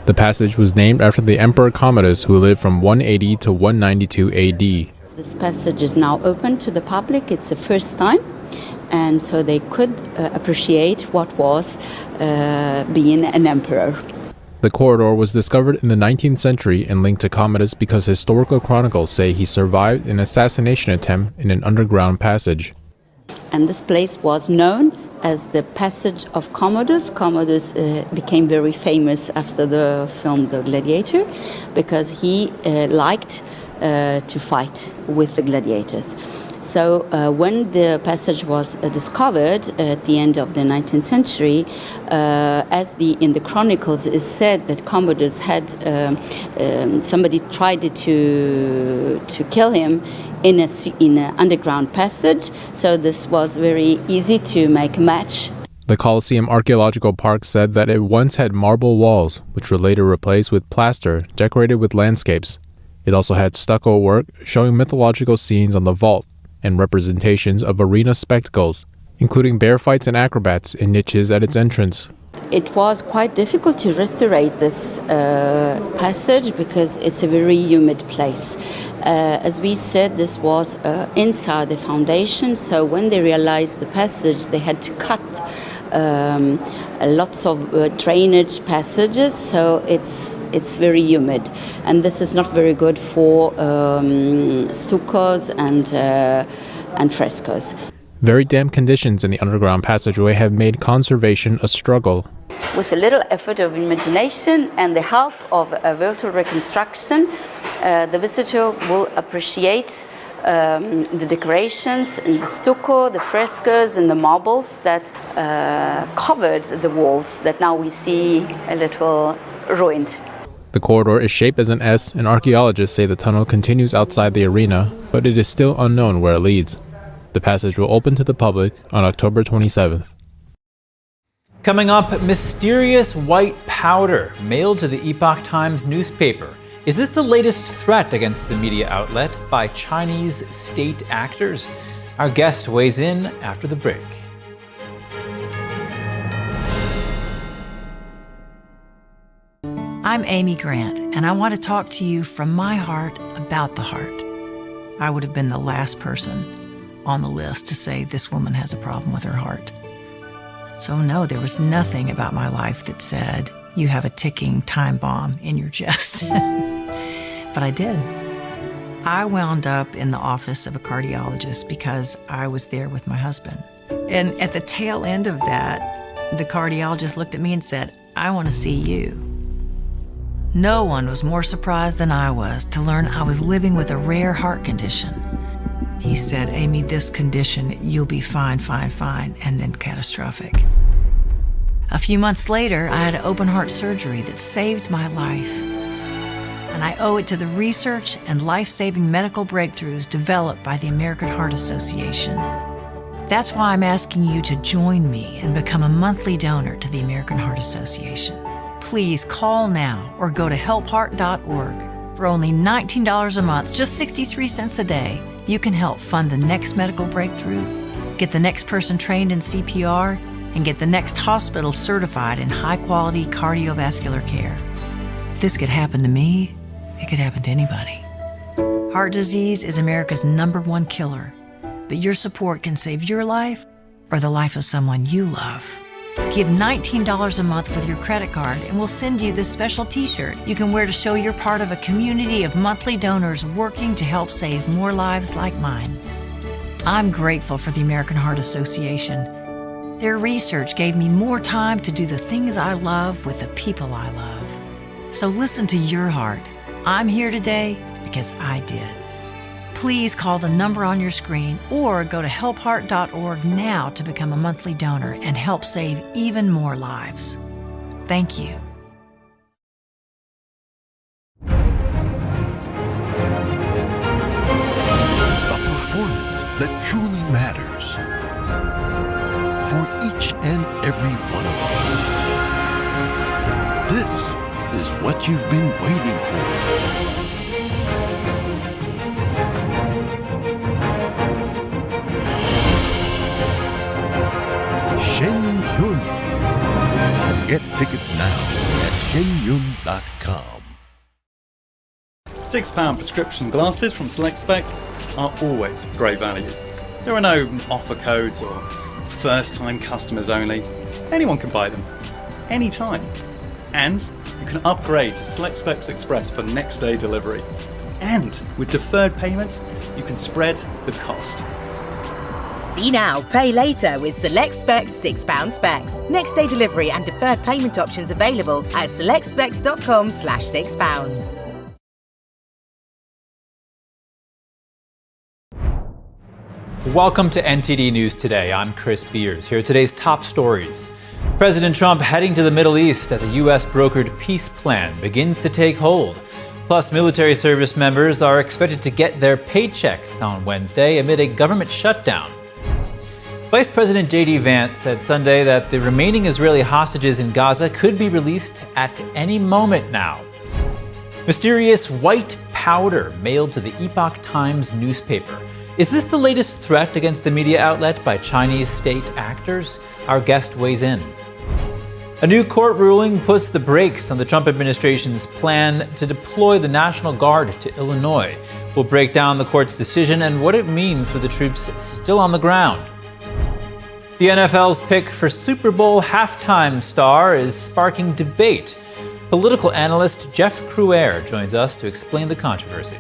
The passage was named after the Emperor Commodus, who lived from 180 to 192 AD. This passage is now open to the public. It's the first time, and so they could appreciate what was being an emperor. The corridor was discovered in the 19th century and linked to Commodus because historical chronicles say he survived an assassination attempt in an underground passage. And this place was known as the Passage of Commodus. Commodus became very famous after the film The Gladiator because he liked to fight with the gladiators. So when the passage was discovered at the end of the 19th century, in the chronicles is said that Commodus had somebody tried to kill him in an underground passage. So this was very easy to make a match. The Colosseum Archaeological Park said that it once had marble walls, which were later replaced with plaster decorated with landscapes. It also had stucco work showing mythological scenes on the vault and representations of arena spectacles, including bear fights and acrobats in niches at its entrance. It was quite difficult to restore this passage because it's a very humid place. As we said, this was inside the foundation, so when they realized the passage, they had to cut lots of drainage passages, so it's very humid, and this is not very good for stuccos and frescoes. Very damp conditions in the underground passageway have made conservation a struggle. With a little effort of imagination and the help of a virtual reconstruction, the visitor will appreciate the decorations and the stucco, the frescoes and the marbles that covered the walls that now we see a little ruined. The corridor is shaped as an S, and archaeologists say the tunnel continues outside the arena, but it is still unknown where it leads. The passage will open to the public on October 27th. Coming up, mysterious white powder mailed to the Epoch Times newspaper. Is this the latest threat against the media outlet by Chinese state actors? Our guest weighs in after the break. I'm Amy Grant, and I want to talk to you from my heart about the heart. I would have been the last person on the list to say this woman has a problem with her heart. So no, there was nothing about my life that said, you have a ticking time bomb in your chest. But I did. I wound up in the office of a cardiologist because I was there with my husband. And at the tail end of that, the cardiologist looked at me and said, I want to see you. No one was more surprised than I was to learn I was living with a rare heart condition. He said, Amy, this condition, you'll be fine, and then catastrophic. A few months later, I had open heart surgery that saved my life. And I owe it to the research and life-saving medical breakthroughs developed by the American Heart Association. That's why I'm asking you to join me and become a monthly donor to the American Heart Association. Please call now or go to helpheart.org. For only $19 a month, just 63 cents a day, you can help fund the next medical breakthrough, get the next person trained in CPR, and get the next hospital certified in high-quality cardiovascular care. If this could happen to me, it could happen to anybody. Heart disease is America's #1 killer, but your support can save your life or the life of someone you love. Give $19 a month with your credit card and we'll send you this special t-shirt you can wear to show you're part of a community of monthly donors working to help save more lives like mine. I'm grateful for the American Heart Association. Their research gave me more time to do the things I love with the people I love. So listen to your heart. I'm here today because I did. Please call the number on your screen or go to helpheart.org now to become a monthly donor and help save even more lives. Thank you. A performance that truly matters. For each and every one of us. This is what you've been waiting for. Shenyun. Get tickets now at shenyun.com. £6 prescription glasses from Select Specs are always great value. There are no offer codes or first-time customers only. Anyone can buy them, anytime. And you can upgrade to Select Specs Express for next-day delivery. And with deferred payments, you can spread the cost. See now, pay later with Select Specs £6 specs. Next day delivery and deferred payment options available at selectspecs.com/£6. Welcome to NTD News Today. I'm Chris Beers. Here are today's top stories. President Trump heading to the Middle East as a U.S.-brokered peace plan begins to take hold. Plus, military service members are expected to get their paychecks on Wednesday amid a government shutdown. Vice President JD Vance said Sunday that the remaining Israeli hostages in Gaza could be released at any moment now. Mysterious white powder mailed to the Epoch Times newspaper. Is this the latest threat against the media outlet by Chinese state actors? Our guest weighs in. A new court ruling puts the brakes on the Trump administration's plan to deploy the National Guard to Illinois. We'll break down the court's decision and what it means for the troops still on the ground. The NFL's pick for Super Bowl halftime star is sparking debate. Political analyst Jeff Cruer joins us to explain the controversy.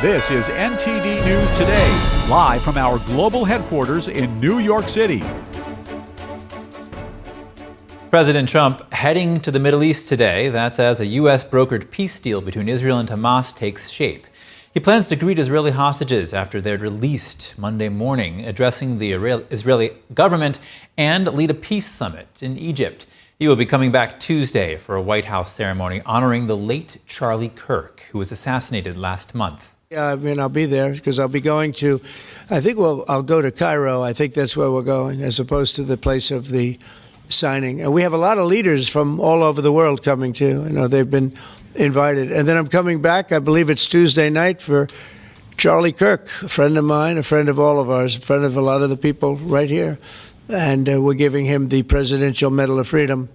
This is NTD News Today, live from our global headquarters in New York City. President Trump heading to the Middle East today. That's as a U.S.-brokered peace deal between Israel and Hamas takes shape. He plans to greet Israeli hostages after they're released Monday morning, addressing the Israeli government and lead a peace summit in Egypt. He will be coming back Tuesday for a White House ceremony honoring the late Charlie Kirk, who was assassinated last month. Yeah, I mean, I'll be there because I'll be going to, I'll go to Cairo. I think that's where we're going, as opposed to the place of the signing. And we have a lot of leaders from all over the world coming too. You know, they've been invited. And then I'm coming back, I believe it's Tuesday night, for Charlie Kirk, a friend of mine, a friend of all of ours, a friend of a lot of the people right here. And we're giving him the Presidential Medal of Freedom.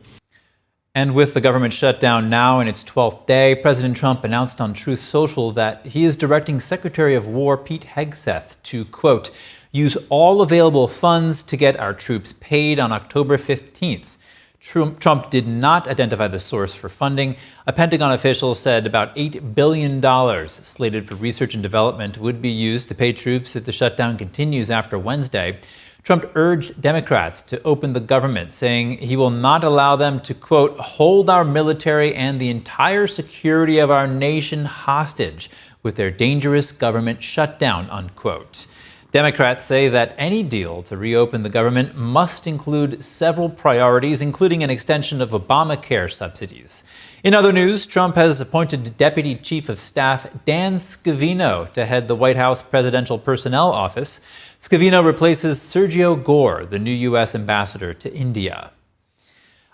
And with the government shutdown now in its 12th day, President Trump announced on Truth Social that he is directing Secretary of War Pete Hegseth to, quote, use all available funds to get our troops paid on October 15th. Trump did not identify the source for funding. A Pentagon official said about $8 billion slated for research and development would be used to pay troops if the shutdown continues after Wednesday. Trump urged Democrats to open the government, saying he will not allow them to, quote, hold our military and the entire security of our nation hostage with their dangerous government shutdown, unquote. Democrats say that any deal to reopen the government must include several priorities, including an extension of Obamacare subsidies. In other news, Trump has appointed Deputy Chief of Staff Dan Scavino to head the White House Presidential Personnel Office. Scavino replaces Sergio Gore, the new U.S. ambassador to India.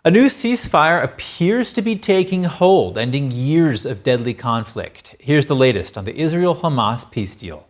A new ceasefire appears to be taking hold, ending years of deadly conflict. Here's the latest on the Israel-Hamas peace deal.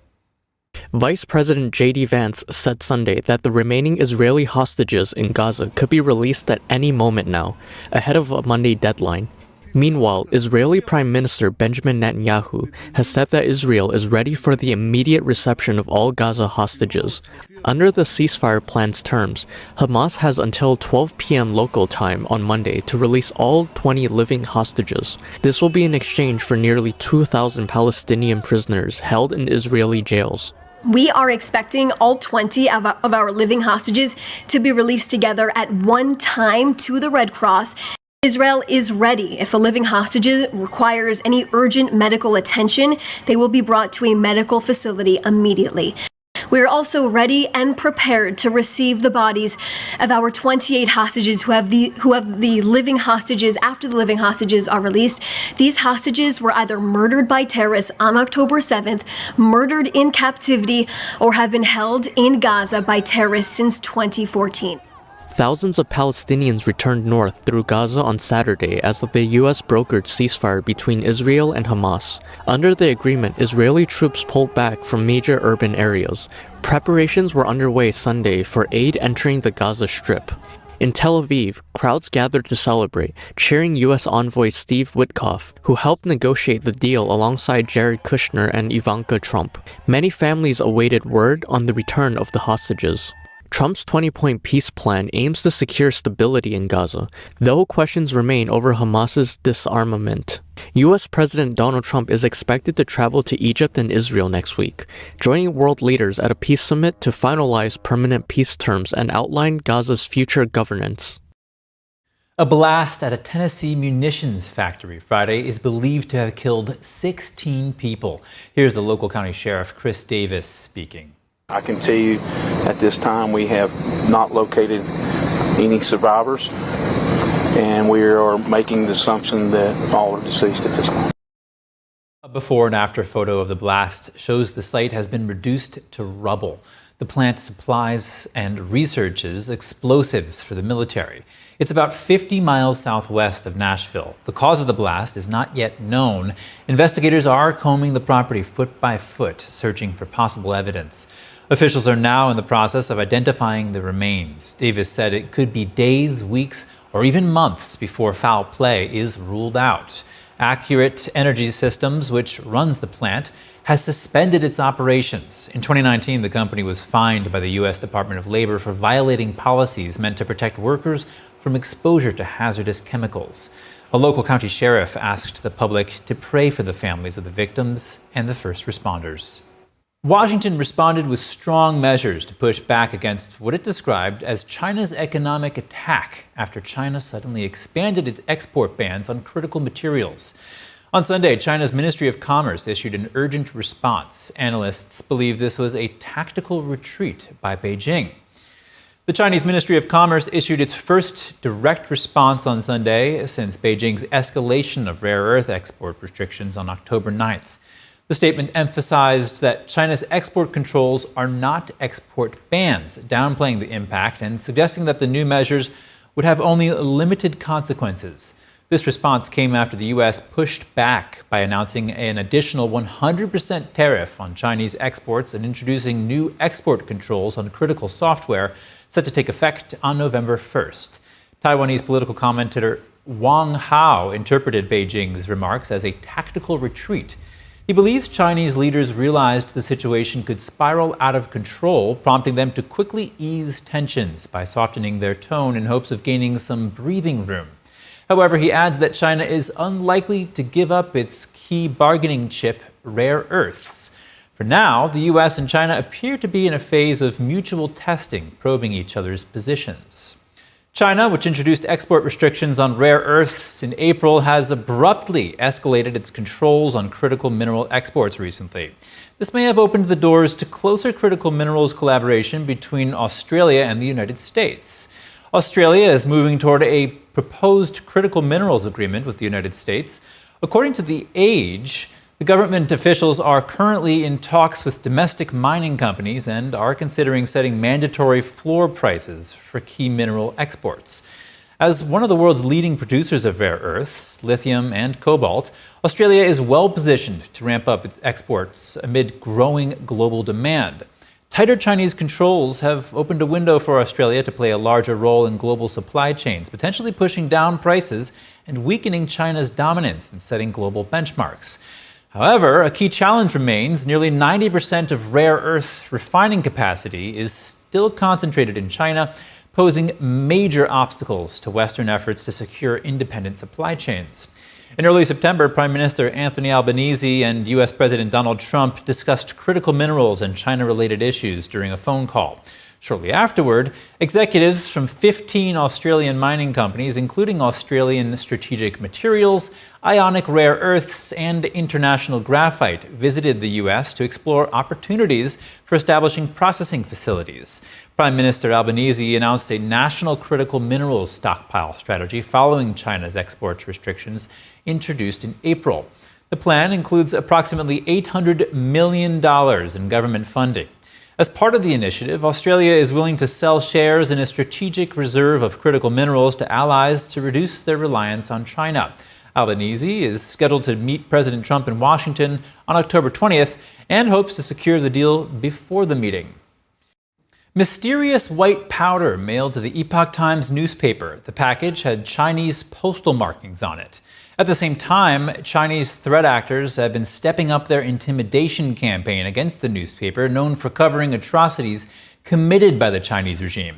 Vice President JD Vance said Sunday that the remaining Israeli hostages in Gaza could be released at any moment now, ahead of a Monday deadline. Meanwhile, Israeli Prime Minister Benjamin Netanyahu has said that Israel is ready for the immediate reception of all Gaza hostages. Under the ceasefire plan's terms, Hamas has until 12 p.m. local time on Monday to release all 20 living hostages. This will be in exchange for nearly 2,000 Palestinian prisoners held in Israeli jails. We are expecting all 20 of our living hostages to be released together at one time to the Red Cross. Israel is ready. If a living hostage requires any urgent medical attention, they will be brought to a medical facility immediately. We are also ready and prepared to receive the bodies of our 28 hostages who have the living hostages after the living hostages are released. These hostages were either murdered by terrorists on October 7th, murdered in captivity, or have been held in Gaza by terrorists since 2014. Thousands of Palestinians returned north through Gaza on Saturday as the U.S. brokered ceasefire between Israel and Hamas. Under the agreement, Israeli troops pulled back from major urban areas. Preparations were underway Sunday for aid entering the Gaza Strip. In Tel Aviv, crowds gathered to celebrate, cheering U.S. envoy Steve Witkoff, who helped negotiate the deal alongside Jared Kushner and Ivanka Trump. Many families awaited word on the return of the hostages. Trump's 20-point peace plan aims to secure stability in Gaza, though questions remain over Hamas's disarmament. U.S. President Donald Trump is expected to travel to Egypt and Israel next week, joining world leaders at a peace summit to finalize permanent peace terms and outline Gaza's future governance. A blast at a Tennessee munitions factory Friday is believed to have killed 16 people. Here's the local county sheriff, Chris Davis, speaking. I can tell you at this time we have not located any survivors, and we are making the assumption that all are deceased at this time. A before and after photo of the blast shows the site has been reduced to rubble. The plant supplies and researches explosives for the military. It's about 50 miles southwest of Nashville. The cause of the blast is not yet known. Investigators are combing the property foot by foot, searching for possible evidence. Officials are now in the process of identifying the remains. Davis said it could be days, weeks, or even months before foul play is ruled out. Accurate Energy Systems, which runs the plant, has suspended its operations. In 2019, the company was fined by the U.S. Department of Labor for violating policies meant to protect workers from exposure to hazardous chemicals. A local county sheriff asked the public to pray for the families of the victims and the first responders. Washington responded with strong measures to push back against what it described as China's economic attack after China suddenly expanded its export bans on critical materials. On Sunday, China's Ministry of Commerce issued an urgent response. Analysts believe this was a tactical retreat by Beijing. The Chinese Ministry of Commerce issued its first direct response on Sunday since Beijing's escalation of rare earth export restrictions on October 9th. The statement emphasized that China's export controls are not export bans, downplaying the impact and suggesting that the new measures would have only limited consequences. This response came after the U.S. pushed back by announcing an additional 100% tariff on Chinese exports and introducing new export controls on critical software set to take effect on November 1st. Taiwanese political commentator Wang Hao interpreted Beijing's remarks as a tactical retreat. He believes Chinese leaders realized the situation could spiral out of control, prompting them to quickly ease tensions by softening their tone in hopes of gaining some breathing room. However, he adds that China is unlikely to give up its key bargaining chip, rare earths. For now, the U.S. and China appear to be in a phase of mutual testing, probing each other's positions. China, which introduced export restrictions on rare earths in April, has abruptly escalated its controls on critical mineral exports recently. This may have opened the doors to closer critical minerals collaboration between Australia and the United States. Australia is moving toward a proposed critical minerals agreement with the United States. According to The Age, the government officials are currently in talks with domestic mining companies and are considering setting mandatory floor prices for key mineral exports. As one of the world's leading producers of rare earths, lithium and cobalt, Australia is well positioned to ramp up its exports amid growing global demand. Tighter Chinese controls have opened a window for Australia to play a larger role in global supply chains, potentially pushing down prices and weakening China's dominance in setting global benchmarks. However, a key challenge remains. Nearly 90% of rare earth refining capacity is still concentrated in China, posing major obstacles to Western efforts to secure independent supply chains. In early September, Prime Minister Anthony Albanese and U.S. President Donald Trump discussed critical minerals and China-related issues during a phone call. Shortly afterward, executives from 15 Australian mining companies, including Australian Strategic Materials, Ionic Rare Earths, and International Graphite, visited the U.S. to explore opportunities for establishing processing facilities. Prime Minister Albanese announced a national critical minerals stockpile strategy following China's export restrictions introduced in April. The plan includes approximately $800 million in government funding. As part of the initiative, Australia is willing to sell shares in a strategic reserve of critical minerals to allies to reduce their reliance on China. Albanese is scheduled to meet President Trump in Washington on October 20th and hopes to secure the deal before the meeting. Mysterious white powder mailed to the Epoch Times newspaper. The package had Chinese postal markings on it. At the same time, Chinese threat actors have been stepping up their intimidation campaign against the newspaper, known for covering atrocities committed by the Chinese regime.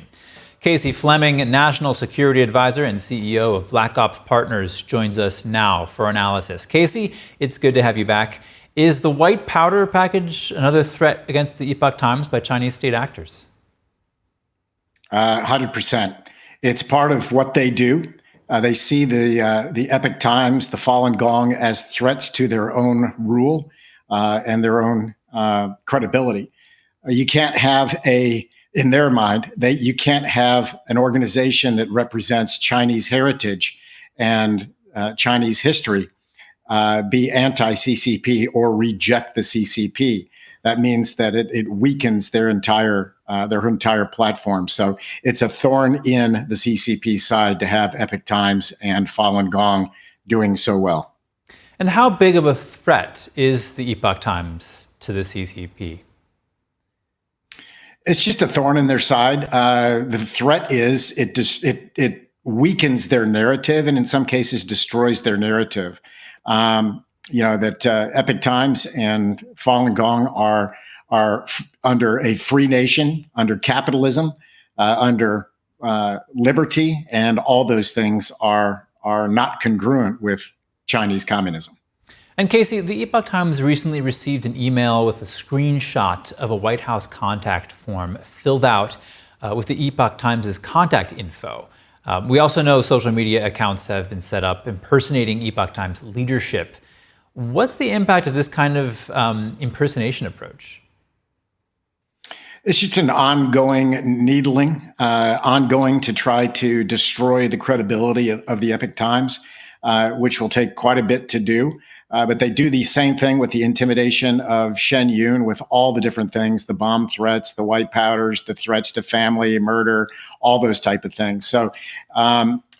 Casey Fleming, National Security Advisor and CEO of Black Ops Partners, joins us now for analysis. Casey, it's good to have you back. Is the white powder package another threat against the Epoch Times by Chinese state actors? 100%. It's part of what they do. They see the Epoch Times, the Falun Gong, as threats to their own rule and their own credibility. You can't have in their mind, you can't have an organization that represents Chinese heritage and Chinese history be anti-CCP or reject the CCP. That means that it weakens their entire platform. So it's a thorn in the CCP side to have Epoch Times and Falun Gong doing so well. And how big of a threat is the Epoch Times to the CCP? It's just a thorn in their side. The threat is it weakens their narrative and in some cases destroys their narrative. That Epoch Times and Falun Gong are under a free nation, under capitalism, under liberty, and all those things are not congruent with Chinese communism. And Casey, the Epoch Times recently received an email with a screenshot of a White House contact form filled out with the Epoch Times' contact info. We also know social media accounts have been set up impersonating Epoch Times leadership. What's the impact of this kind of impersonation approach? It's just an ongoing needling, ongoing to try to destroy the credibility of the Epoch Times, which will take quite a bit to do. But they do the same thing with the intimidation of Shen Yun, with all the different things, the bomb threats, the white powders, the threats to family, murder, all those type of things. So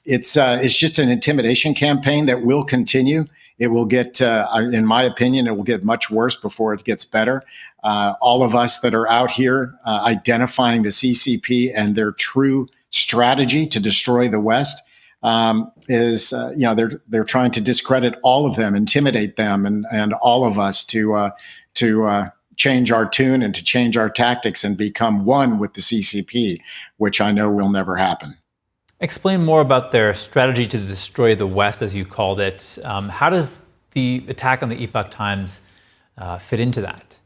it's just an intimidation campaign that will continue. It will get, in my opinion, it will get much worse before it gets better. All of us that are out here identifying the CCP and their true strategy to destroy the West they're trying to discredit all of them, intimidate them, and all of us to change our tune and to change our tactics and become one with the CCP, which I know will never happen. Explain more about their strategy to destroy the West, as you called it. How does the attack on the Epoch Times fit into that?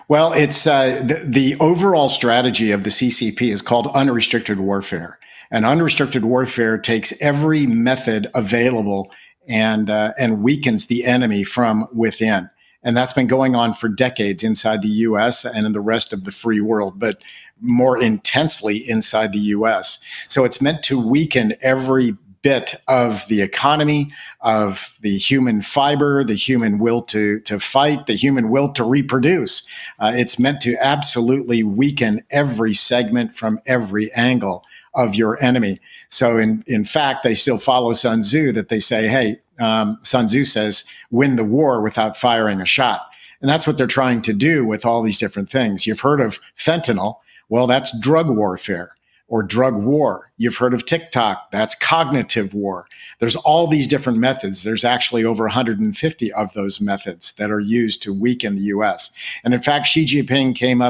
Well, it's the overall strategy of the CCP is called unrestricted warfare. And unrestricted warfare takes every method available and weakens the enemy from within. And that's been going on for decades inside the U.S. and in the rest of the free world, but more intensely inside the U.S. So it's meant to weaken every bit of the economy, of the human fiber, the human will to fight, the human will to reproduce. It's meant to absolutely weaken every segment from every angle of your enemy. So in fact, they still follow Sun Tzu, that they say, hey, Sun Tzu says, win the war without firing a shot. And that's what they're trying to do with all these different things. You've heard of fentanyl. Well, that's drug warfare or drug war. You've heard of TikTok. That's cognitive war. There's all these different methods. There's actually over 150 of those methods that are used to weaken the U.S. And in fact, Xi Jinping came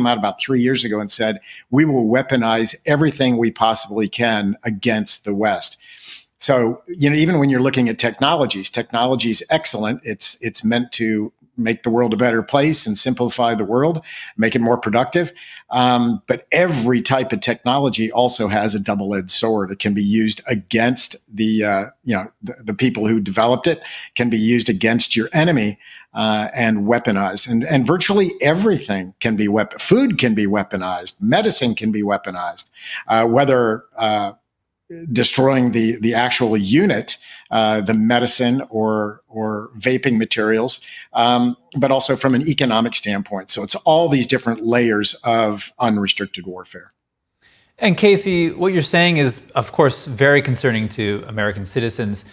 out about 3 years ago and said, we will weaponize everything we possibly can against the West. So, even when you're looking at technology is excellent. It's meant to make the world a better place and simplify the world, make it more productive. But every type of technology also has a double-edged sword. It can be used against the people who developed it, can be used against your enemy, and weaponized. And virtually everything can be food can be weaponized, medicine can be weaponized, whether destroying the actual unit, the medicine or vaping materials, but also from an economic standpoint. So it's all these different layers of unrestricted warfare. And Casey, what you're saying is, of course, very concerning to American citizens.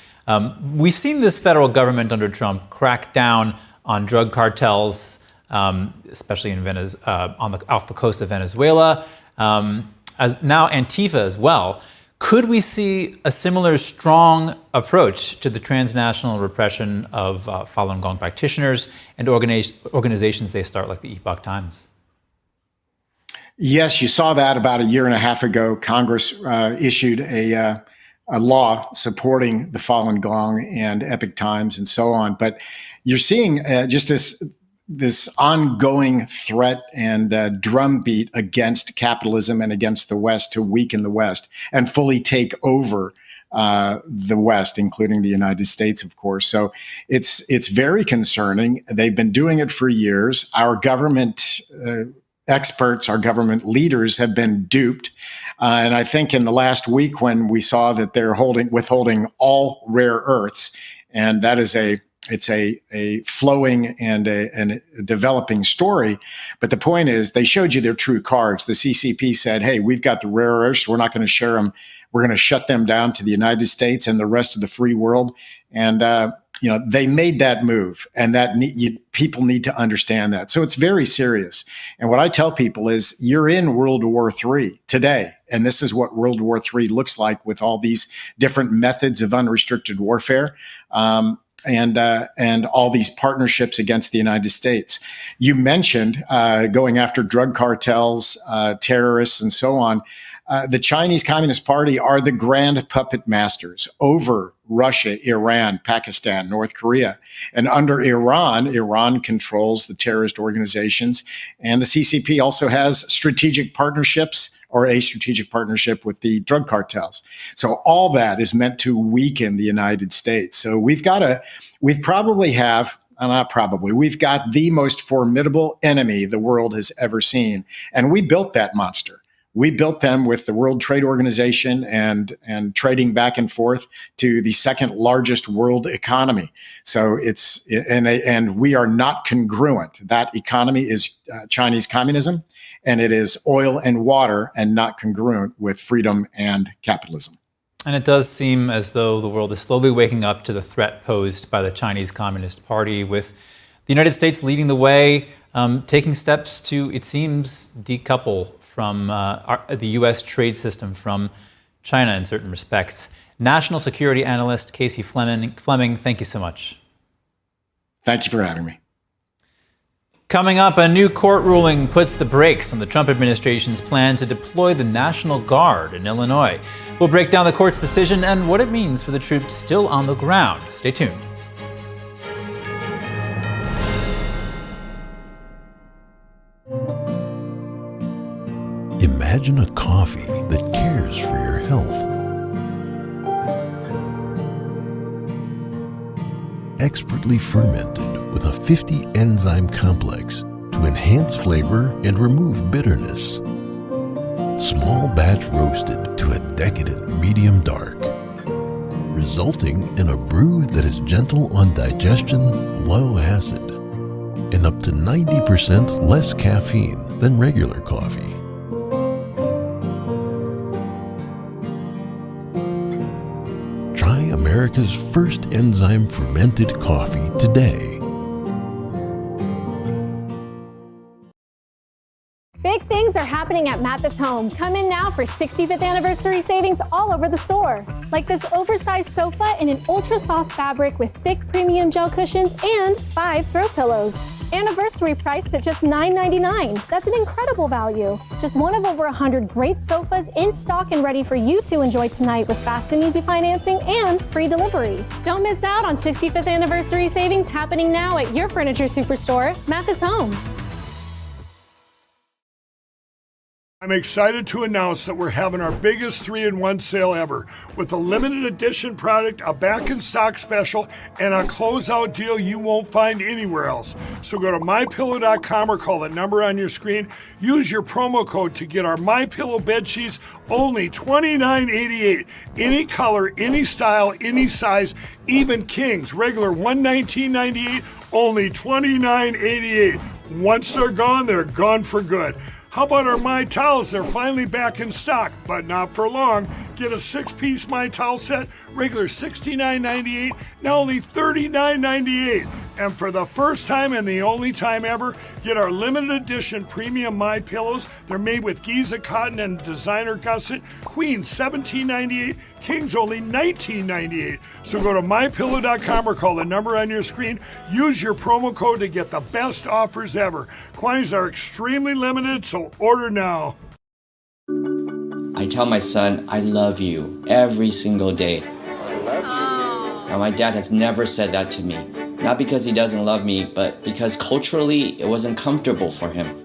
We've seen this federal government under Trump crack down on drug cartels, especially in off the coast of Venezuela, as now Antifa as well. Could we see a similar strong approach to the transnational repression of Falun Gong practitioners and organizations they start, like the Epoch Times? Yes, you saw that about a year and a half ago. Congress issued a law supporting the Falun Gong and Epoch Times and so on. But you're seeing just this ongoing threat and drumbeat against capitalism and against the West to weaken the West and fully take over the West, including the United States, of course. So it's very concerning. They've been doing it for years. Our government experts, our government leaders have been duped. And I think in the last week, when we saw that they're withholding all rare earths, and that is it's a flowing and a developing story. But the point is, they showed you their true cards. The CCP said, hey, we've got the rare earths. We're not going to share them. We're going to shut them down to the United States and the rest of the free world. And, they made that move, and people need to understand that. So it's very serious. And what I tell people is, you're in World War III today. And this is what World War III looks like, with all these different methods of unrestricted warfare. And all these partnerships against the United States. You mentioned going after drug cartels, terrorists, and so on. The Chinese Communist Party are the grand puppet masters over Russia, Iran, Pakistan, North Korea. And under Iran controls the terrorist organizations. And the CCP also has strategic partnerships, or a strategic partnership with the drug cartels. So all that is meant to weaken the United States. So we've got the most formidable enemy the world has ever seen. And we built that monster. We built them with the World Trade Organization and trading back and forth to the second largest world economy. So and we are not congruent. That economy is Chinese communism, and it is oil and water, and not congruent with freedom and capitalism. And it does seem as though the world is slowly waking up to the threat posed by the Chinese Communist Party, with the United States leading the way, taking steps to, it seems, decouple from the U.S. trade system from China in certain respects. National security analyst Casey Fleming, thank you so much. Thank you for having me. Coming up, a new court ruling puts the brakes on the Trump administration's plan to deploy the National Guard in Illinois. We'll break down the court's decision and what it means for the troops still on the ground. Stay tuned. Imagine a coffee that cares for your health. Expertly fermented with a 50 enzyme complex to enhance flavor and remove bitterness. Small batch roasted to a decadent medium dark, resulting in a brew that is gentle on digestion, low acid, and up to 90% less caffeine than regular coffee. Try America's first enzyme fermented coffee today. Big things are happening at Mathis Home. Come in now for 65th anniversary savings all over the store. Like this oversized sofa in an ultra soft fabric with thick premium gel cushions and 5 throw pillows. Anniversary priced at just $9.99. That's an incredible value. Just one of over 100 great sofas in stock and ready for you to enjoy tonight with fast and easy financing and free delivery. Don't miss out on 65th anniversary savings happening now at your furniture superstore, Mathis Home. I'm excited to announce that we're having our biggest 3-in-1 sale ever with a limited edition product, a back in stock special, and a closeout deal you won't find anywhere else. So go to mypillow.com or call the number on your screen. Use your promo code to get our MyPillow bed sheets only $29.88. Any color, any style, any size, even kings, regular $119.98, only $29.88. Once they're gone for good. How about our My Towels? They're finally back in stock, but not for long. Get a 6-piece My Towel set, regular $69.98, now only $39.98. And for the first time and the only time ever, get our limited edition premium My Pillows. They're made with Giza cotton and designer gusset. Queen $17.98, Kings only $19.98. So go to mypillow.com or call the number on your screen. Use your promo code to get the best offers ever. Quantities are extremely limited, so order now. I tell my son, I love you every single day. I love you. Now, my dad has never said that to me. Not because he doesn't love me, but because culturally it wasn't comfortable for him.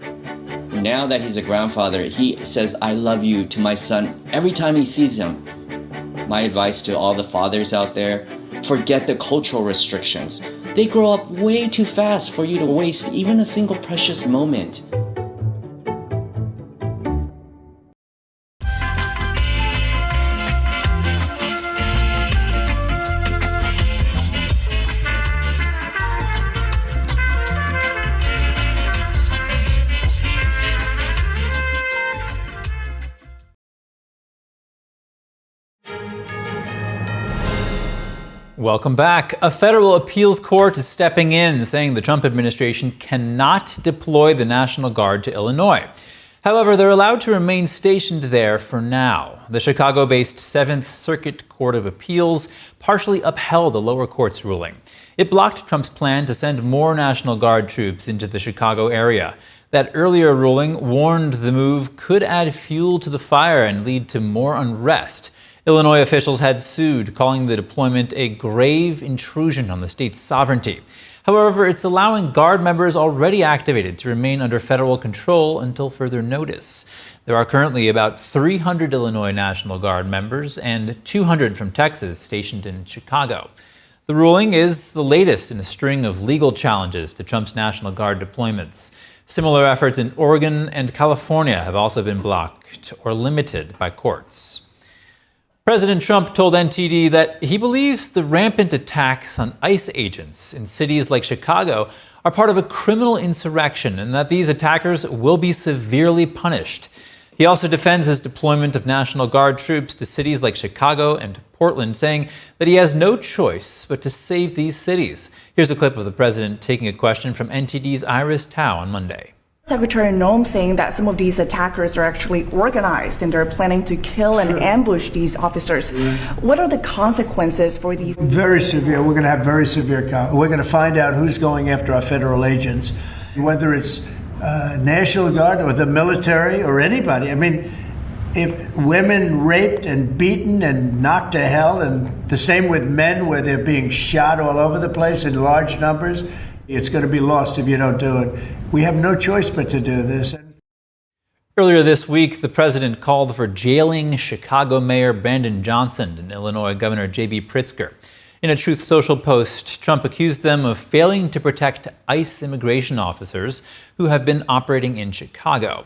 Now that he's a grandfather, he says, I love you to my son every time he sees him. My advice to all the fathers out there, forget the cultural restrictions. They grow up way too fast for you to waste even a single precious moment. Welcome back. A federal appeals court is stepping in, saying the Trump administration cannot deploy the National Guard to Illinois. However, they're allowed to remain stationed there for now. The Chicago-based 7th Circuit Court of Appeals partially upheld the lower court's ruling. It blocked Trump's plan to send more National Guard troops into the Chicago area. That earlier ruling warned the move could add fuel to the fire and lead to more unrest. Illinois officials had sued, calling the deployment a grave intrusion on the state's sovereignty. However, it's allowing Guard members already activated to remain under federal control until further notice. There are currently about 300 Illinois National Guard members and 200 from Texas stationed in Chicago. The ruling is the latest in a string of legal challenges to Trump's National Guard deployments. Similar efforts in Oregon and California have also been blocked or limited by courts. President Trump told NTD that he believes the rampant attacks on ICE agents in cities like Chicago are part of a criminal insurrection and that these attackers will be severely punished. He also defends his deployment of National Guard troops to cities like Chicago and Portland, saying that he has no choice but to save these cities. Here's a clip of the president taking a question from NTD's Iris Tao on Monday. Secretary Noem saying that some of these attackers are actually organized and they're planning to kill and ambush these officers. What are the consequences for these? Very severe. We're going to have very severe. We're going to find out who's going after our federal agents, whether it's National Guard or the military or anybody. I mean, if women raped and beaten and knocked to hell, and the same with men where they're being shot all over the place in large numbers, it's going to be lost if you don't do it. We have no choice but to do this. Earlier this week, the president called for jailing Chicago Mayor Brandon Johnson and Illinois Governor J.B. Pritzker. In a Truth Social post, Trump accused them of failing to protect ICE immigration officers who have been operating in Chicago.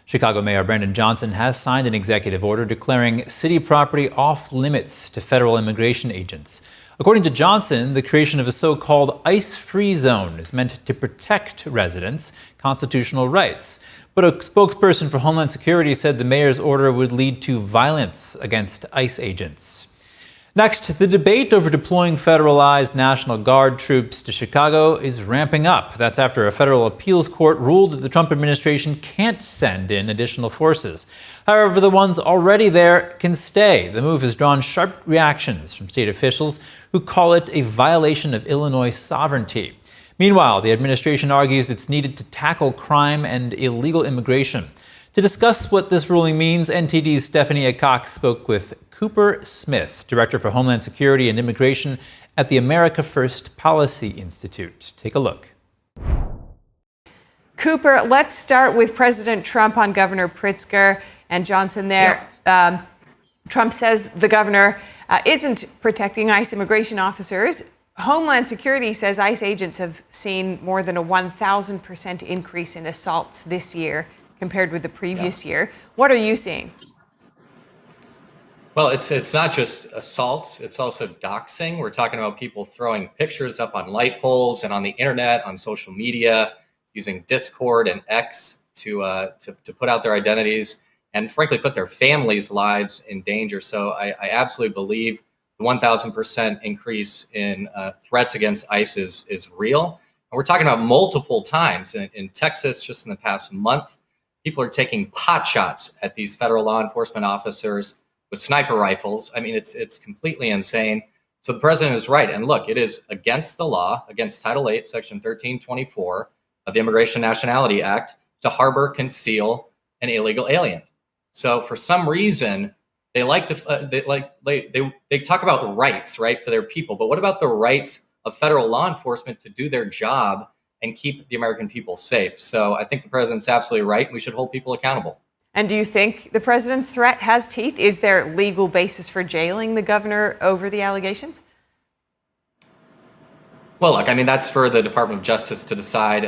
Chicago Mayor Brandon Johnson has signed an executive order declaring city property off limits to federal immigration agents. According to Johnson, the creation of a so-called ICE-free zone is meant to protect residents' constitutional rights. But a spokesperson for Homeland Security said the mayor's order would lead to violence against ICE agents. Next, the debate over deploying federalized National Guard troops to Chicago is ramping up. That's after a federal appeals court ruled that the Trump administration can't send in additional forces. However, the ones already there can stay. The move has drawn sharp reactions from state officials who call it a violation of Illinois sovereignty. Meanwhile, the administration argues it's needed to tackle crime and illegal immigration. To discuss what this ruling means, NTD's Stephanie Epoch spoke with Cooper Smith, Director for Homeland Security and Immigration at the America First Policy Institute. Take a look. Cooper, let's start with President Trump on Governor Pritzker and Johnson there. Yeah. Trump says the governor isn't protecting ICE immigration officers. Homeland Security says ICE agents have seen more than a 1,000% increase in assaults this year compared with the previous year. What are you seeing? Well, it's not just assaults, it's also doxing. We're talking about people throwing pictures up on light poles and on the internet, on social media, using Discord and X to put out their identities and frankly put their families' lives in danger. So I absolutely believe the 1,000% increase in threats against ICE is real. And we're talking about multiple times. In Texas, just in the past month, people are taking pot shots at these federal law enforcement officers with sniper rifles. I mean, it's completely insane. So the president is right. And look, it is against the law, against Title 8, Section 1324 of the Immigration Nationality Act to harbor, conceal an illegal alien. So for some reason, they like to they talk about rights, right, for their people. But what about the rights of federal law enforcement to do their job and keep the American people safe? So I think the president's absolutely right. We should hold people accountable. And do you think the president's threat has teeth? Is there legal basis for jailing the governor over the allegations? Well, look, I mean, that's for the Department of Justice to decide.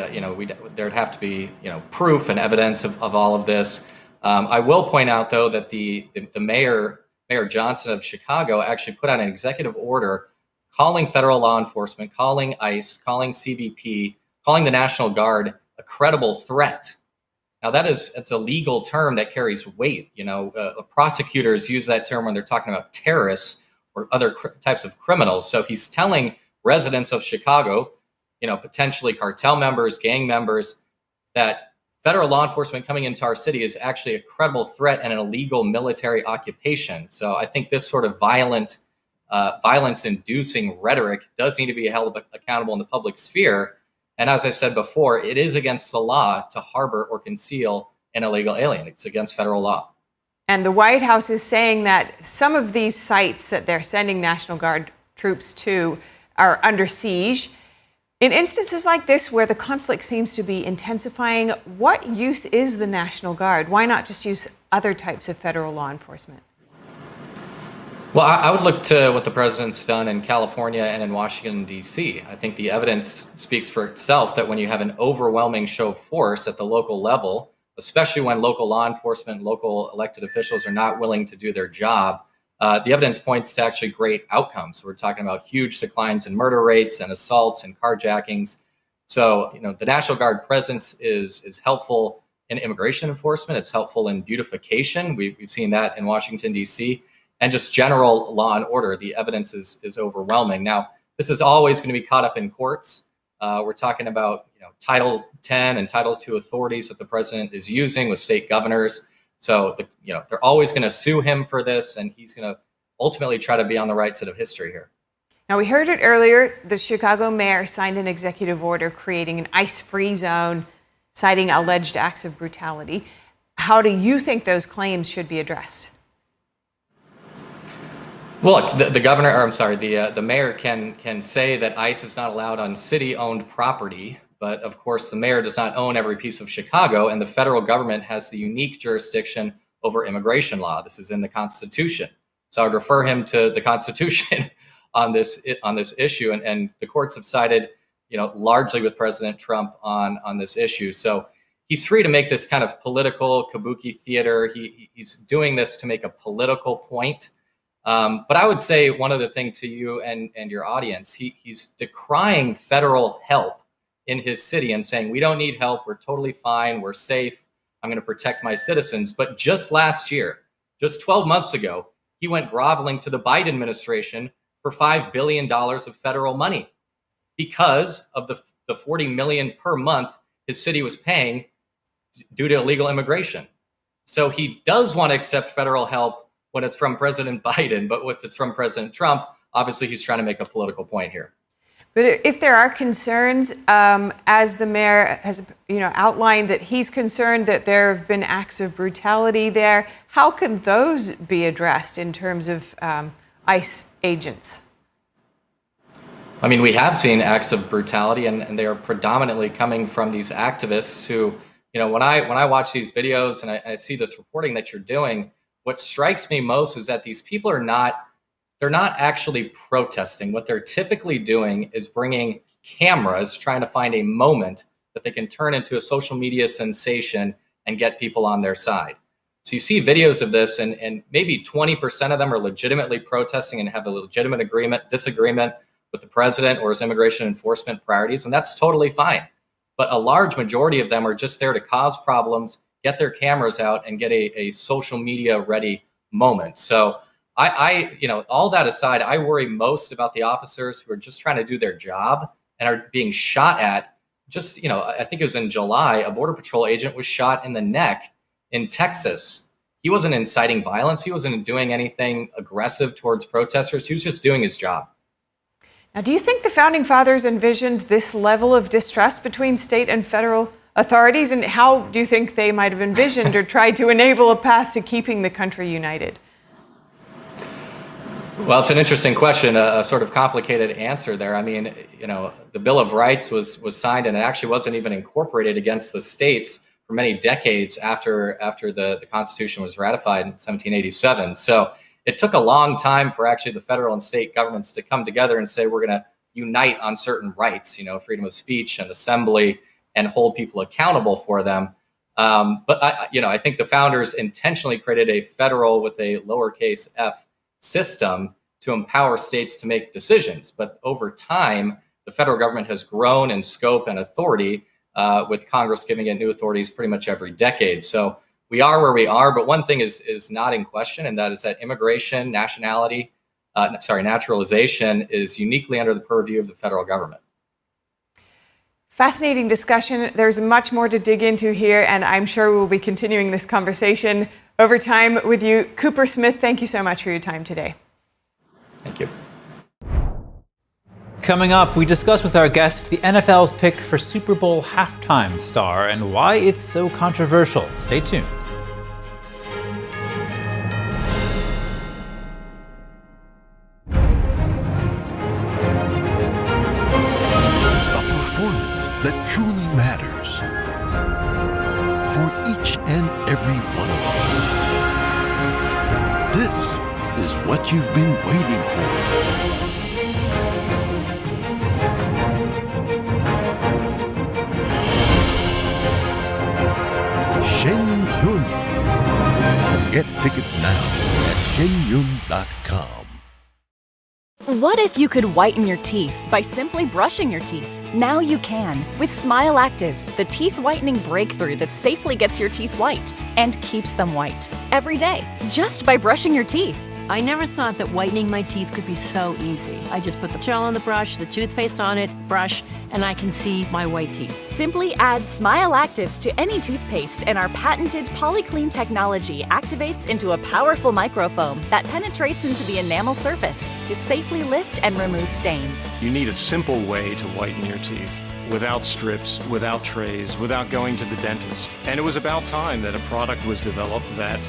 There'd have to be, proof and evidence of all of this. I will point out, though, that the Mayor Johnson of Chicago actually put out an executive order calling federal law enforcement, calling ICE, calling CBP, calling the National Guard a credible threat. Now, it's a legal term that carries weight. Prosecutors use that term when they're talking about terrorists or other types of criminals. So he's telling residents of Chicago, potentially cartel members, gang members, that federal law enforcement coming into our city is actually a credible threat and an illegal military occupation. So I think this sort of violence-inducing rhetoric does need to be held accountable in the public sphere. And as I said before, it is against the law to harbor or conceal an illegal alien. It's against federal law. And the White House is saying that some of these sites that they're sending National Guard troops to are under siege. In instances like this where the conflict seems to be intensifying, what use is the National Guard? Why not just use other types of federal law enforcement? Well, I would look to what the president's done in California and in Washington, D.C. I think the evidence speaks for itself that when you have an overwhelming show of force at the local level, especially when local law enforcement, local elected officials are not willing to do their job, the evidence points to actually great outcomes. So we're talking about huge declines in murder rates and assaults and carjackings. So, the National Guard presence is helpful in immigration enforcement. It's helpful in beautification. We've seen that in Washington, D.C. And just general law and order. The evidence is overwhelming. Now, this is always going to be caught up in courts. We're talking about Title 10 and Title 2 authorities that the president is using with state governors. So, they're always going to sue him for this, and he's going to ultimately try to be on the right side of history here. Now, we heard it earlier. The Chicago mayor signed an executive order creating an ICE-free zone, citing alleged acts of brutality. How do you think those claims should be addressed? Well, look, the mayor can say that ICE is not allowed on city-owned property. But of course, the mayor does not own every piece of Chicago, and the federal government has the unique jurisdiction over immigration law. This is in the Constitution. So I would refer him to the Constitution on this issue. And the courts have sided, largely with President Trump on this issue. So he's free to make this kind of political kabuki theater. He's doing this to make a political point. But I would say one other thing to you and your audience. He's decrying federal help in his city and saying, we don't need help. We're totally fine. We're safe. I'm going to protect my citizens. But just last year, just 12 months ago, he went groveling to the Biden administration for $5 billion of federal money because of the $40 million per month his city was paying due to illegal immigration. So he does want to accept federal help when it's from President Biden, but if it's from President Trump, obviously he's trying to make a political point here. But if there are concerns, as the mayor has outlined that he's concerned that there have been acts of brutality there, how can those be addressed in terms of ICE agents? I mean, we have seen acts of brutality, and they are predominantly coming from these activists who, when I watch these videos and I see this reporting that you're doing, what strikes me most is that these people they're not actually protesting. What they're typically doing is bringing cameras, trying to find a moment that they can turn into a social media sensation and get people on their side. So you see videos of this, and maybe 20% of them are legitimately protesting and have a legitimate disagreement with the president or his immigration enforcement priorities, and that's totally fine. But a large majority of them are just there to cause problems, get their cameras out, and get a social media ready moment. So I all that aside, I worry most about the officers who are just trying to do their job and are being shot at. Just, I think it was in July, a Border Patrol agent was shot in the neck in Texas. He wasn't inciting violence. He wasn't doing anything aggressive towards protesters. He was just doing his job. Now, do you think the Founding Fathers envisioned this level of distrust between state and federal authorities? And how do you think they might have envisioned or tried to enable a path to keeping the country united? Well, it's an interesting question, a sort of complicated answer there. I mean, the Bill of Rights was signed, and it actually wasn't even incorporated against the states for many decades after the Constitution was ratified in 1787. So it took a long time for actually the federal and state governments to come together and say, we're going to unite on certain rights, freedom of speech and assembly, and hold people accountable for them. But I think the founders intentionally created a federal with a lowercase f system to empower states to make decisions. But over time, the federal government has grown in scope and authority, with Congress giving it new authorities pretty much every decade. So we are where we are, but one thing is not in question, and that is that immigration, naturalization is uniquely under the purview of the federal government. Fascinating discussion. There's much more to dig into here, and I'm sure we'll be continuing this conversation over time with you. Cooper Smith, thank you so much for your time today. Thank you. Coming up, we discuss with our guest the NFL's pick for Super Bowl halftime star and why it's so controversial. Stay tuned. That truly matters for each and every one of us. This is what you've been waiting for. Shen Yun. Get tickets now at shenyun.com. What if you could whiten your teeth by simply brushing your teeth? Now you can with Smile Actives, the teeth whitening breakthrough that safely gets your teeth white and keeps them white every day, just by brushing your teeth. I never thought that whitening my teeth could be so easy. I just put the gel on the brush, the toothpaste on it, brush, and I can see my white teeth. Simply add Smile Actives to any toothpaste, and our patented PolyClean technology activates into a powerful microfoam that penetrates into the enamel surface to safely lift and remove stains. You need a simple way to whiten your teeth, without strips, without trays, without going to the dentist. And it was about time that a product was developed that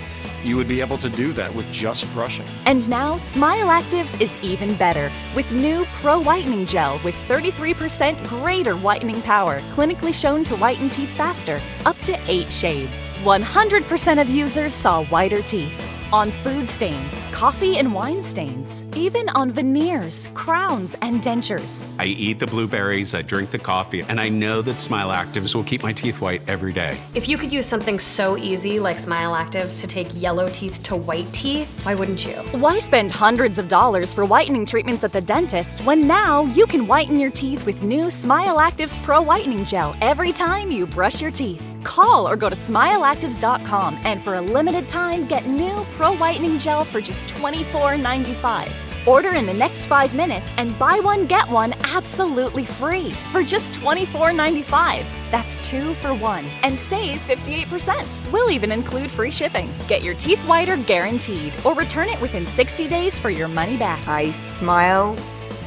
you would be able to do that with just brushing. And now, Smile Actives is even better with new Pro Whitening Gel with 33% greater whitening power, clinically shown to whiten teeth faster, up to 8 shades. 100% of users saw whiter teeth. On food stains, coffee and wine stains, even on veneers, crowns, and dentures. I eat the blueberries, I drink the coffee, and I know that Smile Actives will keep my teeth white every day. If you could use something so easy like Smile Actives to take yellow teeth to white teeth, why wouldn't you? Why spend hundreds of dollars for whitening treatments at the dentist when now you can whiten your teeth with new Smile Actives Pro Whitening Gel every time you brush your teeth? Call or go to smileactives.com and for a limited time get new Pro Whitening Gel for just $24.95. Order in the next 5 minutes and buy one get one absolutely free for just $24.95. That's 2 for 1 and save 58%. We'll even include free shipping. Get your teeth whiter guaranteed or return it within 60 days for your money back. I smile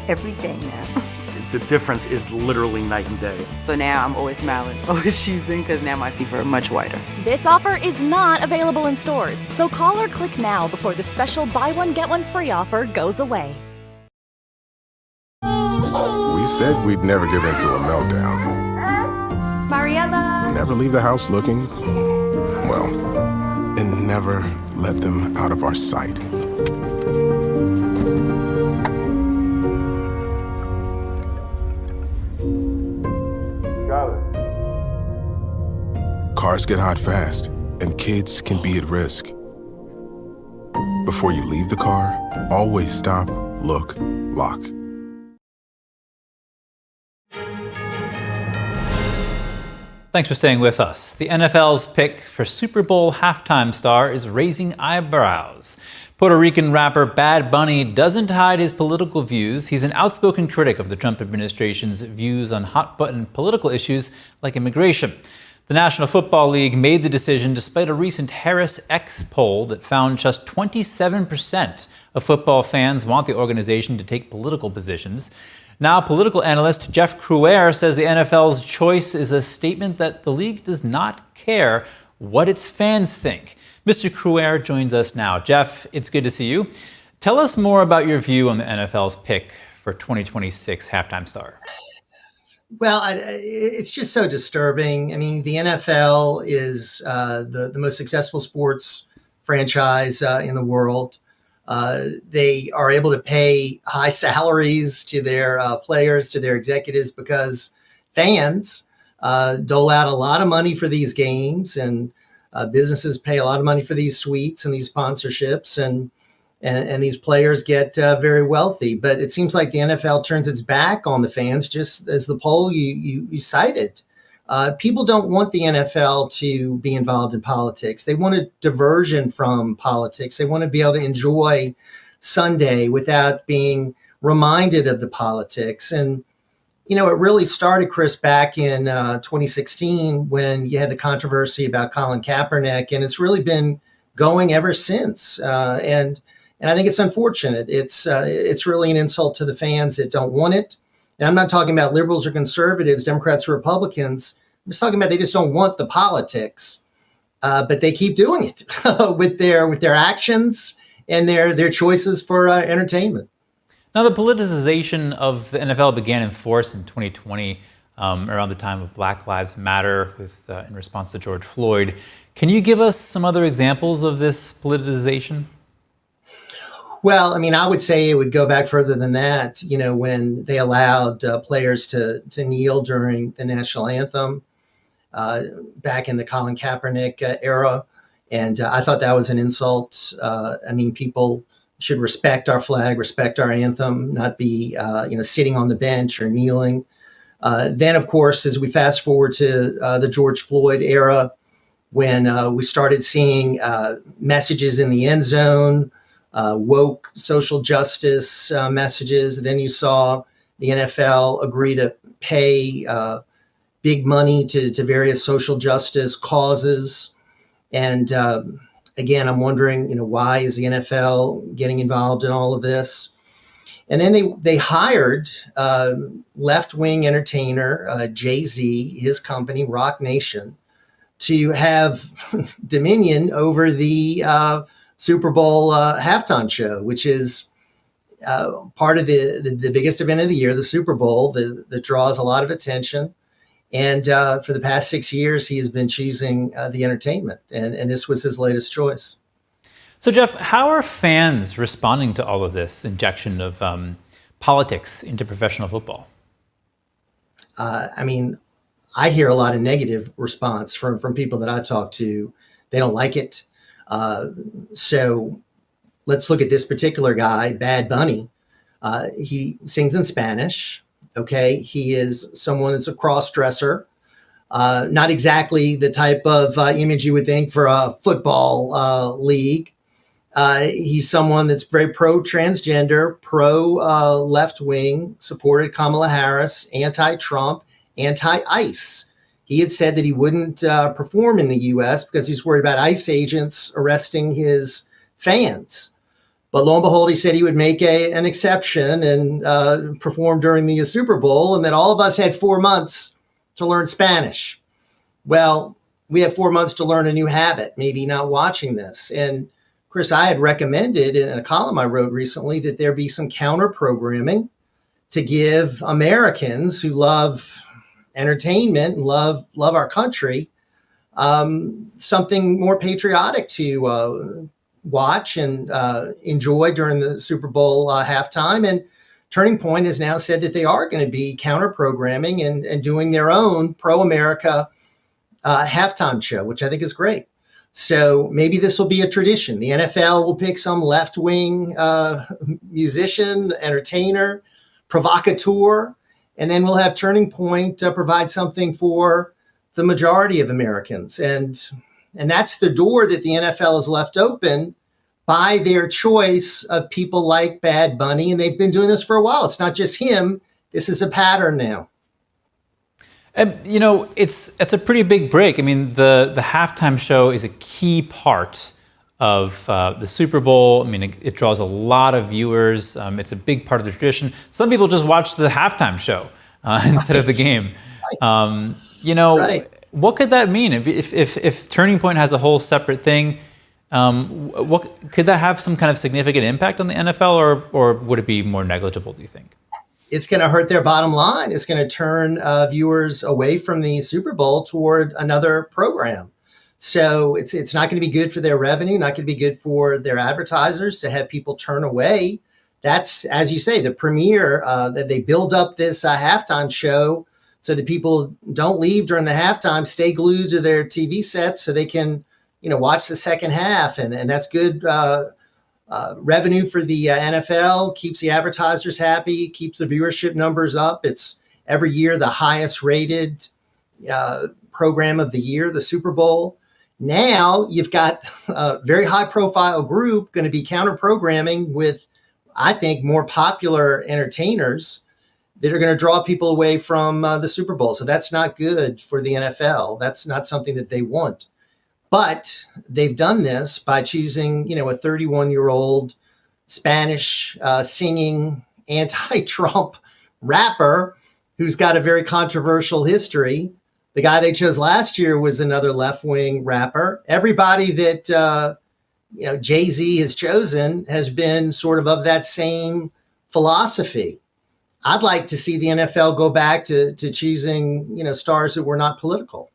every day now. the difference is literally night and day. So now I'm always smiling, always choosing, because now my teeth are much whiter. This offer is not available in stores, so call or click now before the special buy one get one free offer goes away. We said we'd never give in to a meltdown. Mariella! Never leave the house looking, well, and never let them out of our sight. Cars get hot fast, and kids can be at risk. Before you leave the car, always stop, look, lock. Thanks for staying with us. The NFL's pick for Super Bowl halftime star is raising eyebrows. Puerto Rican rapper Bad Bunny doesn't hide his political views. He's an outspoken critic of the Trump administration's views on hot-button political issues like immigration. The National Football League made the decision despite a recent Harris X poll that found just 27% of football fans want the organization to take political positions. Now, political analyst Jeff Crouer says the NFL's choice is a statement that the league does not care what its fans think. Mr. Crouer joins us now. Jeff, it's good to see you. Tell us more about your view on the NFL's pick for 2026 halftime star. Well, it's just so disturbing. I mean, the NFL is the most successful sports franchise in the world. They are able to pay high salaries to their players, to their executives, because fans dole out a lot of money for these games, and businesses pay a lot of money for these suites and these sponsorships, and these players get very wealthy. But it seems like the NFL turns its back on the fans, just as the poll you cited. People don't want the NFL to be involved in politics. They want a diversion from politics. They want to be able to enjoy Sunday without being reminded of the politics. And, you know, it really started, Chris, back in 2016 when you had the controversy about Colin Kaepernick, and it's really been going ever since. And I think it's unfortunate. It's really an insult to the fans that don't want it. And I'm not talking about liberals or conservatives, Democrats or Republicans. I'm just talking about they just don't want the politics, but they keep doing it with their actions and their choices for entertainment. Now, the politicization of the NFL began in force in 2020, around the time of Black Lives Matter, in response to George Floyd. Can you give us some other examples of this politicization? Well, I mean, I would say it would go back further than that, you know, when they allowed players to kneel during the national anthem back in the Colin Kaepernick era. And I thought that was an insult. I mean, people should respect our flag, respect our anthem, not be, sitting on the bench or kneeling. Then, of course, as we fast forward to the George Floyd era, when we started seeing messages in the end zone, woke social justice messages. Then you saw the NFL agree to pay big money to various social justice causes. And again, I'm wondering, why is the NFL getting involved in all of this? And then they hired left-wing entertainer Jay-Z, his company, Rock Nation, to have dominion over the Super Bowl halftime show, which is part of the biggest event of the year, the Super Bowl, that draws a lot of attention. And for the past 6 years, he has been choosing the entertainment, and this was his latest choice. So, Jeff, how are fans responding to all of this injection of politics into professional football? I mean, I hear a lot of negative response from people that I talk to. They don't like it. So let's look at this particular guy, Bad Bunny. He sings in Spanish. Okay. He is someone that's a cross-dresser. Not exactly the type of image you would think for a football league. He's someone that's very pro-transgender, pro-left-wing, supported Kamala Harris, anti-Trump, anti-ICE. He had said that he wouldn't perform in the U.S. because he's worried about ICE agents arresting his fans. But lo and behold, he said he would make an exception and perform during the Super Bowl, and that all of us had 4 months to learn Spanish. Well, we have 4 months to learn a new habit, maybe not watching this. And Chris, I had recommended in a column I wrote recently that there be some counter programming to give Americans who love entertainment and love our country something more patriotic to watch and enjoy during the Super Bowl halftime. And Turning Point has now said that they are going to be counter programming and doing their own pro-America halftime show, which I think is great. So maybe this will be a tradition. The NFL will pick some left-wing musician, entertainer, provocateur, and then we'll have Turning Point provide something for the majority of Americans. And that's the door that the NFL has left open by their choice of people like Bad Bunny. And they've been doing this for a while. It's not just him. This is a pattern now. And, you know, it's a pretty big break. I mean, the halftime show is a key part of the Super Bowl. I mean, it draws a lot of viewers. It's a big part of the tradition. Some people just watch the halftime show instead of the game. You know, what could that mean? If Turning Point has a whole separate thing, what could that have some kind of significant impact on the NFL, or would it be more negligible, do you think? It's going to hurt their bottom line. It's going to turn viewers away from the Super Bowl toward another program. So it's not going to be good for their revenue, not going to be good for their advertisers to have people turn away. That's, as you say, the premiere, that they build up this halftime show so that people don't leave during the halftime, stay glued to their TV sets so they can, you know, watch the second half. And that's good revenue for the NFL, keeps the advertisers happy, keeps the viewership numbers up. It's every year the highest rated program of the year, the Super Bowl. Now you've got a very high profile group going to be counter programming with, I think, more popular entertainers that are going to draw people away from the Super Bowl. So that's not good for the NFL. That's not something that they want. But they've done this by choosing, you know, a 31-year-old Spanish singing anti-Trump rapper who's got a very controversial history. The guy they chose last year was another left-wing rapper. Everybody that, you know, Jay-Z has chosen has been sort of that same philosophy. I'd like to see the NFL go back to choosing, you know, stars that were not political.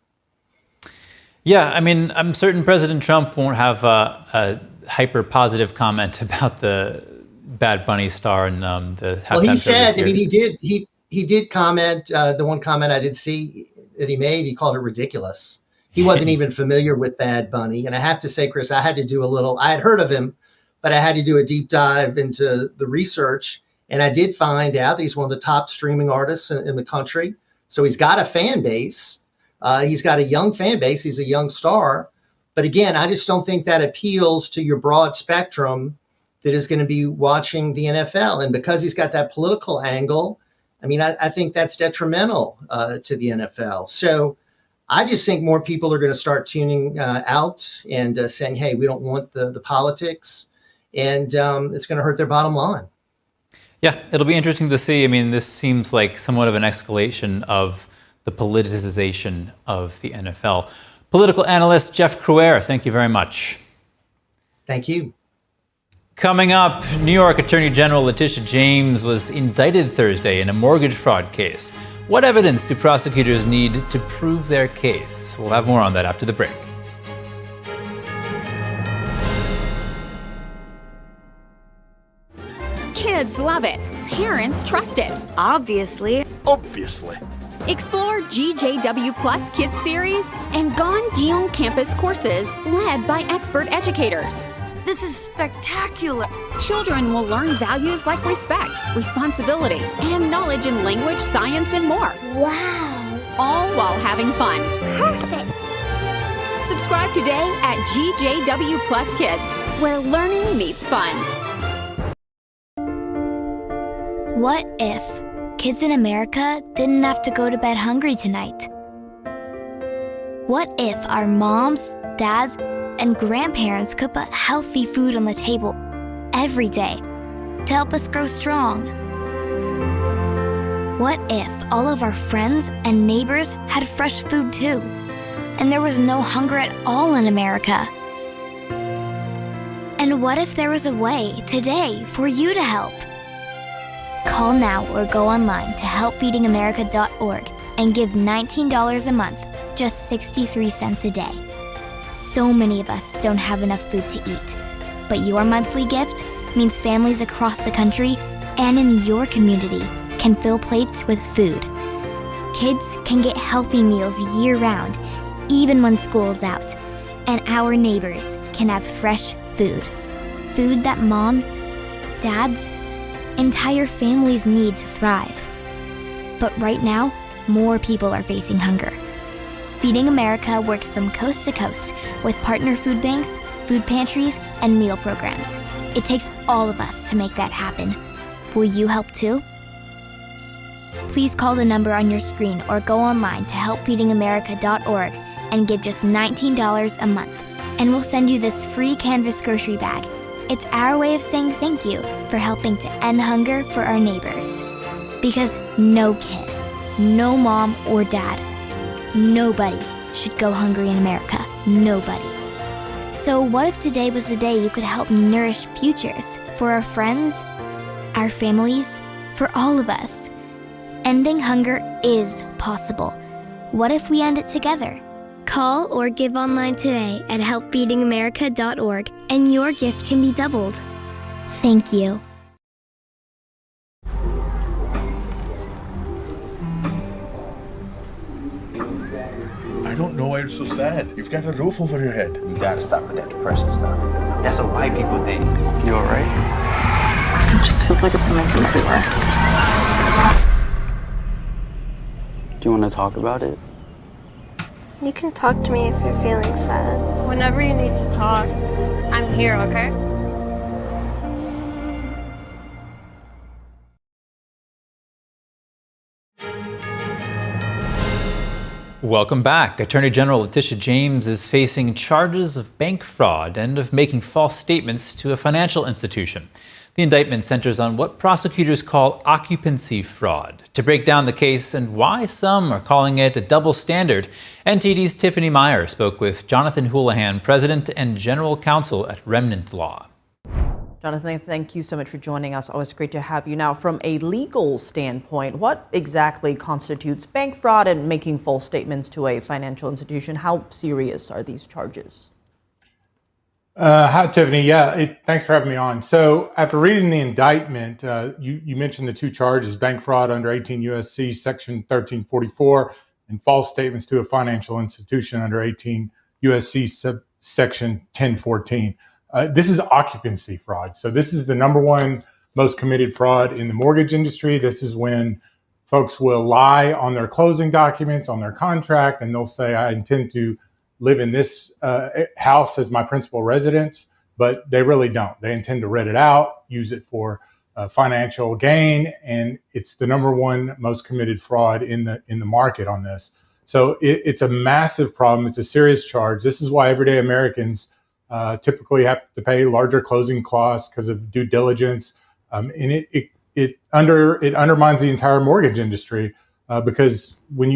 Yeah, I mean, I'm certain President Trump won't have a hyper positive comment about the Bad Bunny star and the halftime show. Well, he said, this year. I mean, he did comment. The one comment I did see that he made, he called it ridiculous. He wasn't even familiar with Bad Bunny, and I have to say, Chris, I had to do I had heard of him, but I had to do a deep dive into the research, and I did find out that he's one of the top streaming artists in the country. So he's got a fan base. He's got a young fan base. He's a young star. But again, I just don't think that appeals to your broad spectrum that is going to be watching the NFL. And because he's got that political angle, I mean, I think that's detrimental to the NFL. So I just think more people are going to start tuning out and saying, hey, we don't want the politics. And it's going to hurt their bottom line. Yeah, it'll be interesting to see. I mean, this seems like somewhat of an escalation of the politicization of the NFL. Political analyst Jeff Crouere, thank you very much. Thank you. Coming up, New York Attorney General Letitia James was indicted Thursday in a mortgage fraud case. What evidence do prosecutors need to prove their case? We'll have more on that after the break. Kids love it. Parents trust it. Obviously. Explore GJW Plus Kids Series and Gone Campus courses led by expert educators. This is spectacular. Children will learn values like respect, responsibility, and knowledge in language, science, and more. Wow. All while having fun. Perfect. Subscribe today at GJW Plus Kids, where learning meets fun. What if kids in America didn't have to go to bed hungry tonight? What if our moms, dads, and grandparents could put healthy food on the table every day to help us grow strong. What if all of our friends and neighbors had fresh food too, and there was no hunger at all in America? And what if there was a way today for you to help? Call now or go online to helpfeedingamerica.org and give $19 a month, just 63 cents a day. So many of us don't have enough food to eat, but your monthly gift means families across the country and in your community can fill plates with food. Kids can get healthy meals year-round, even when school's out, and our neighbors can have fresh food. Food that moms, dads, entire families need to thrive. But right now, more people are facing hunger. Feeding America works from coast to coast with partner food banks, food pantries, and meal programs. It takes all of us to make that happen. Will you help too? Please call the number on your screen or go online to helpfeedingamerica.org and give just $19 a month, and we'll send you this free canvas grocery bag. It's our way of saying thank you for helping to end hunger for our neighbors. Because no kid, no mom or dad, nobody should go hungry in America. Nobody. So what if today was the day you could help nourish futures for our friends, our families, for all of us? Ending hunger is possible. What if we end it together? Call or give online today at helpfeedingamerica.org and your gift can be doubled. Thank you. I don't know why you're so sad. You've got a roof over your head. You gotta stop with that depression stuff. That's what white people think. You alright? It just feels like it's coming from everywhere. Do you want to talk about it? You can talk to me if you're feeling sad. Whenever you need to talk, I'm here, okay? Welcome back. Attorney General Letitia James is facing charges of bank fraud and of making false statements to a financial institution. The indictment centers on what prosecutors call occupancy fraud. To break down the case and why some are calling it a double standard, NTD's Tiffany Meyer spoke with Jonathan Houlihan, President and General Counsel at Remnant Law. Jonathan, thank you so much for joining us. Always great to have you. Now, from a legal standpoint, what exactly constitutes bank fraud and making false statements to a financial institution? How serious are these charges? Hi, Tiffany. Thanks for having me on. So after reading the indictment, you mentioned the two charges, bank fraud under 18 U.S.C. Section 1344 and false statements to a financial institution under 18 U.S.C. Section 1014. This is occupancy fraud. So this is the number one most committed fraud in the mortgage industry. This is when folks will lie on their closing documents, on their contract, and they'll say, I intend to live in this house as my principal residence, but they really don't. They intend to rent it out, use it for financial gain, and it's the number one most committed fraud in the market on this. So it's a massive problem. It's a serious charge. This is why everyday Americans typically have to pay larger closing costs because of due diligence, and it undermines the entire mortgage industry. Because when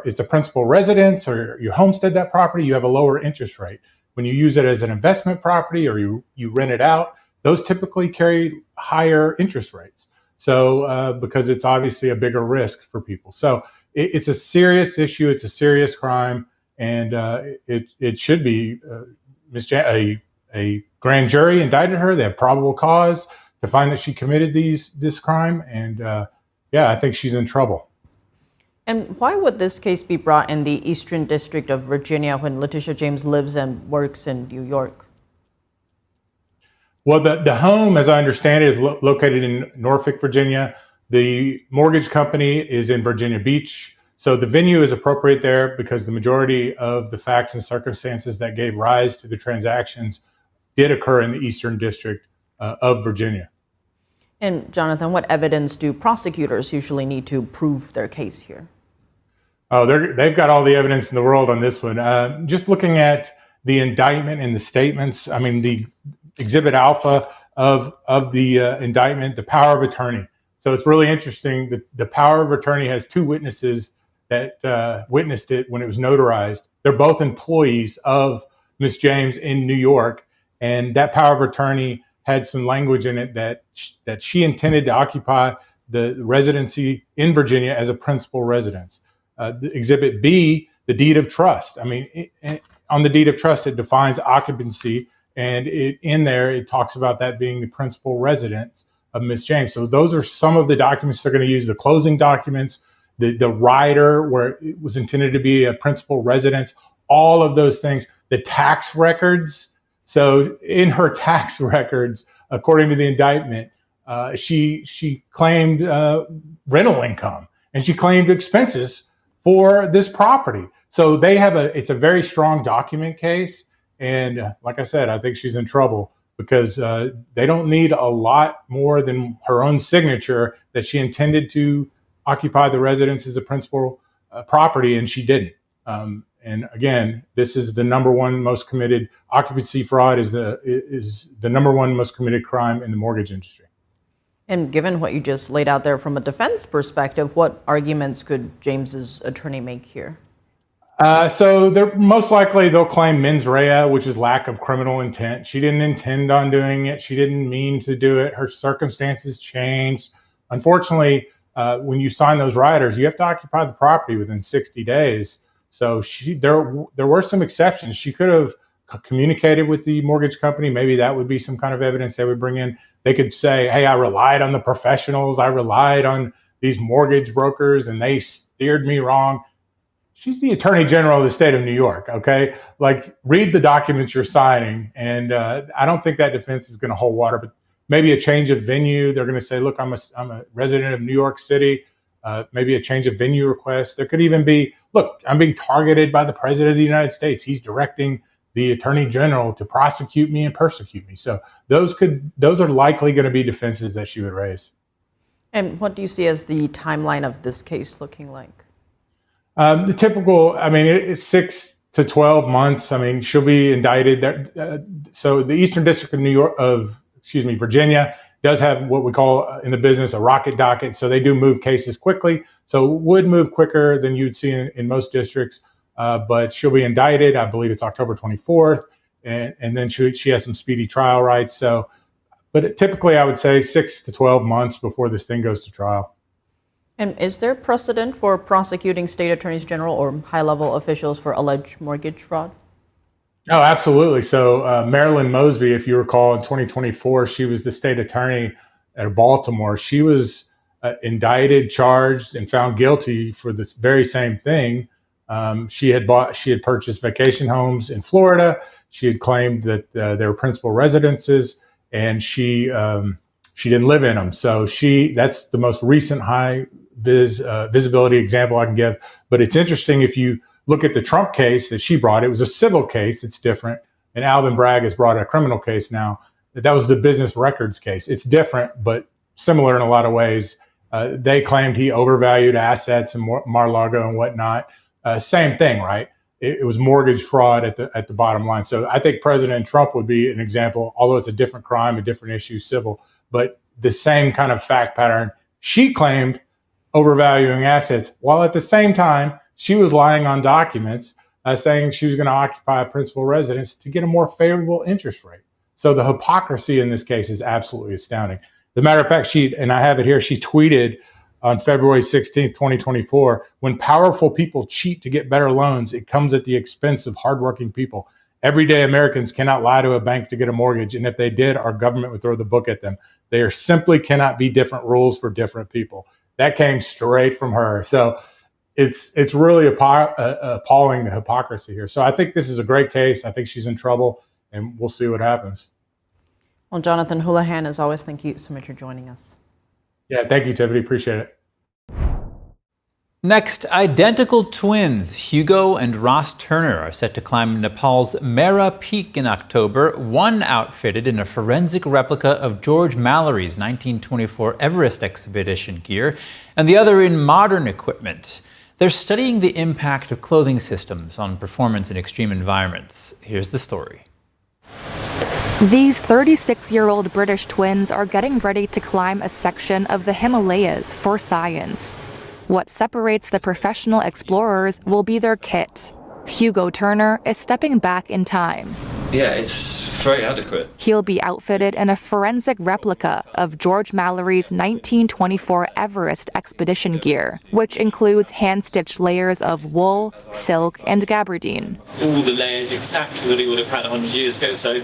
it's a principal residence or you homestead that property, you have a lower interest rate. When you use it as an investment property or you rent it out, those typically carry higher interest rates. So because it's obviously a bigger risk for people. So it's a serious issue. It's a serious crime. And it should be a grand jury indicted her. They have probable cause to find that she committed this crime. And I think she's in trouble. And why would this case be brought in the Eastern District of Virginia when Letitia James lives and works in New York? Well, the home, as I understand it, is located in Norfolk, Virginia. The mortgage company is in Virginia Beach. So the venue is appropriate there because the majority of the facts and circumstances that gave rise to the transactions did occur in the Eastern District of Virginia. And Jonathan, what evidence do prosecutors usually need to prove their case here? Oh, they've got all the evidence in the world on this one. Just looking at the indictment and the statements, I mean, the Exhibit Alpha of the indictment, the power of attorney. So it's really interesting that the power of attorney has two witnesses that witnessed it when it was notarized. They're both employees of Ms. James in New York, and that power of attorney had some language in it that she intended to occupy the residency in Virginia as a principal residence. The Exhibit B, the deed of trust. I mean, on the deed of trust, it defines occupancy, and in there it talks about that being the principal residence of Ms. James. So those are some of the documents they're going to use: the closing documents, the rider where it was intended to be a principal residence, all of those things, the tax records. So in her tax records, according to the indictment, she claimed rental income, and she claimed expenses for this property. So they have it's a very strong document case. And like I said, I think she's in trouble because they don't need a lot more than her own signature that she intended to occupy the residence as a principal property, and she didn't. And again, this is the number one most committed occupancy fraud is the number one most committed crime in the mortgage industry. And given what you just laid out there from a defense perspective, what arguments could James's attorney make here? So they're most likely they'll claim mens rea, which is lack of criminal intent. She didn't intend on doing it. She didn't mean to do it. Her circumstances changed. Unfortunately, when you sign those riders, you have to occupy the property within 60 days. So there were some exceptions. She could have communicated with the mortgage company. Maybe that would be some kind of evidence they would bring in. They could say, hey, I relied on the professionals. I relied on these mortgage brokers, and they steered me wrong. She's the Attorney General of the state of New York, okay? Like, read the documents you're signing, and I don't think that defense is going to hold water, but maybe a change of venue. They're going to say, look, I'm a resident of New York City. Maybe a change of venue request. There could even be, look, I'm being targeted by the President of the United States. He's directing the Attorney General to prosecute me and persecute me. So those are likely going to be defenses that she would raise. And what do you see as the timeline of this case looking like? The typical, I mean, it's 6 to 12 months. I mean, she'll be indicted. So the Eastern District of Virginia does have what we call in the business a rocket docket. So they do move cases quickly. So would move quicker than you'd see in most districts. But she'll be indicted. I believe it's October 24th. And then she has some speedy trial rights. So, but typically I would say 6 to 12 months before this thing goes to trial. And is there precedent for prosecuting state attorneys general or high-level officials for alleged mortgage fraud? Oh, absolutely. So Marilyn Mosby, if you recall, in 2024, she was the state attorney at Baltimore. She was indicted, charged, and found guilty for this very same thing. She had purchased vacation homes in Florida. She had claimed that they were principal residences, and she didn't live in them. So that's the most recent high visibility example I can give. But it's interesting if you look at the Trump case that she brought. It was a civil case. It's different. And Alvin Bragg has brought a criminal case now. That was the business records case. It's different, but similar in a lot of ways. They claimed he overvalued assets and Mar-a-Lago and whatnot. Same thing, right? It was mortgage fraud at the bottom line. So I think President Trump would be an example, although it's a different crime, a different issue, civil, but the same kind of fact pattern. She claimed overvaluing assets, while at the same time, she was lying on documents saying she was going to occupy a principal residence to get a more favorable interest rate. So the hypocrisy in this case is absolutely astounding. As a matter of fact, and I have it here, she tweeted on February 16th, 2024, when powerful people cheat to get better loans, it comes at the expense of hardworking people. Everyday Americans cannot lie to a bank to get a mortgage, and if they did, our government would throw the book at them. There simply cannot be different rules for different people. That came straight from her. So it's really appalling, the hypocrisy here. So I think this is a great case. I think she's in trouble, and we'll see what happens. Well, Jonathan Houlihan, as always, thank you so much for joining us. Yeah, thank you, Tiffany. Appreciate it. Next, identical twins Hugo and Ross Turner are set to climb Nepal's Mera Peak in October, one outfitted in a forensic replica of George Mallory's 1924 Everest expedition gear, and the other in modern equipment. They're studying the impact of clothing systems on performance in extreme environments. Here's the story. These 36-year-old British twins are getting ready to climb a section of the Himalayas for science. What separates the professional explorers will be their kit. Hugo Turner is stepping back in time. Yeah, it's very adequate. He'll be outfitted in a forensic replica of George Mallory's 1924 Everest expedition gear, which includes hand-stitched layers of wool, silk, and gabardine. All the layers exactly that he would have had 100 years ago, so...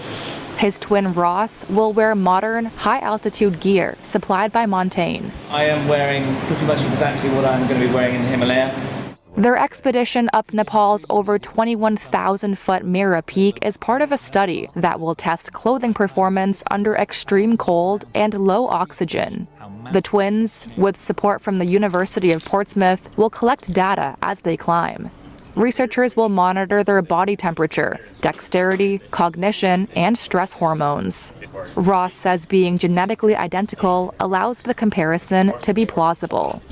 His twin Ross will wear modern, high-altitude gear supplied by Montaigne. I am wearing pretty much exactly what I'm going to be wearing in the Himalaya. Their expedition up Nepal's over 21,000-foot Mira Peak is part of a study that will test clothing performance under extreme cold and low oxygen. The twins, with support from the University of Portsmouth, will collect data as they climb. Researchers will monitor their body temperature, dexterity, cognition, and stress hormones. Ross says being genetically identical allows the comparison to be plausible.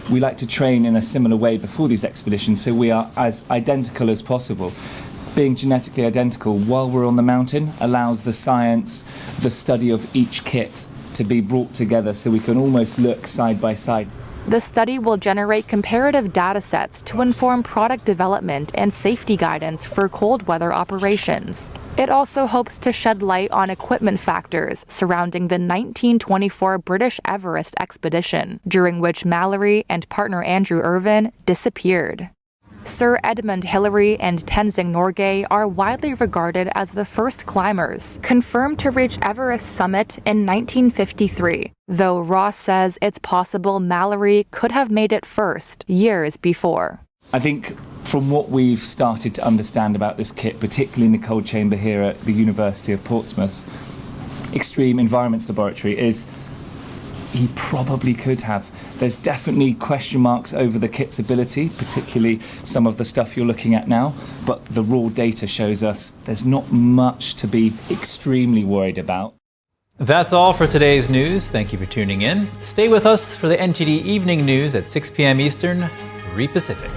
We like to train in a similar way before these expeditions, so we are as identical as possible. Being genetically identical while we're on the mountain allows the science, the study of each kit to be brought together so we can almost look side by side. The study will generate comparative data sets to inform product development and safety guidance for cold weather operations. It also hopes to shed light on equipment factors surrounding the 1924 British Everest expedition, during which Mallory and partner Andrew Irvine disappeared. Sir Edmund Hillary and Tenzing Norgay are widely regarded as the first climbers, confirmed to reach Everest summit in 1953, though Ross says it's possible Mallory could have made it first, years before. I think from what we've started to understand about this kit, particularly in the cold chamber here at the University of Portsmouth's Extreme Environments Laboratory, is he probably could have. There's definitely question marks over the kit's ability, particularly some of the stuff you're looking at now, but the raw data shows us there's not much to be extremely worried about. That's all for today's news. Thank you for tuning in. Stay with us for the NTD Evening News at 6 p.m. Eastern, 3 Pacific.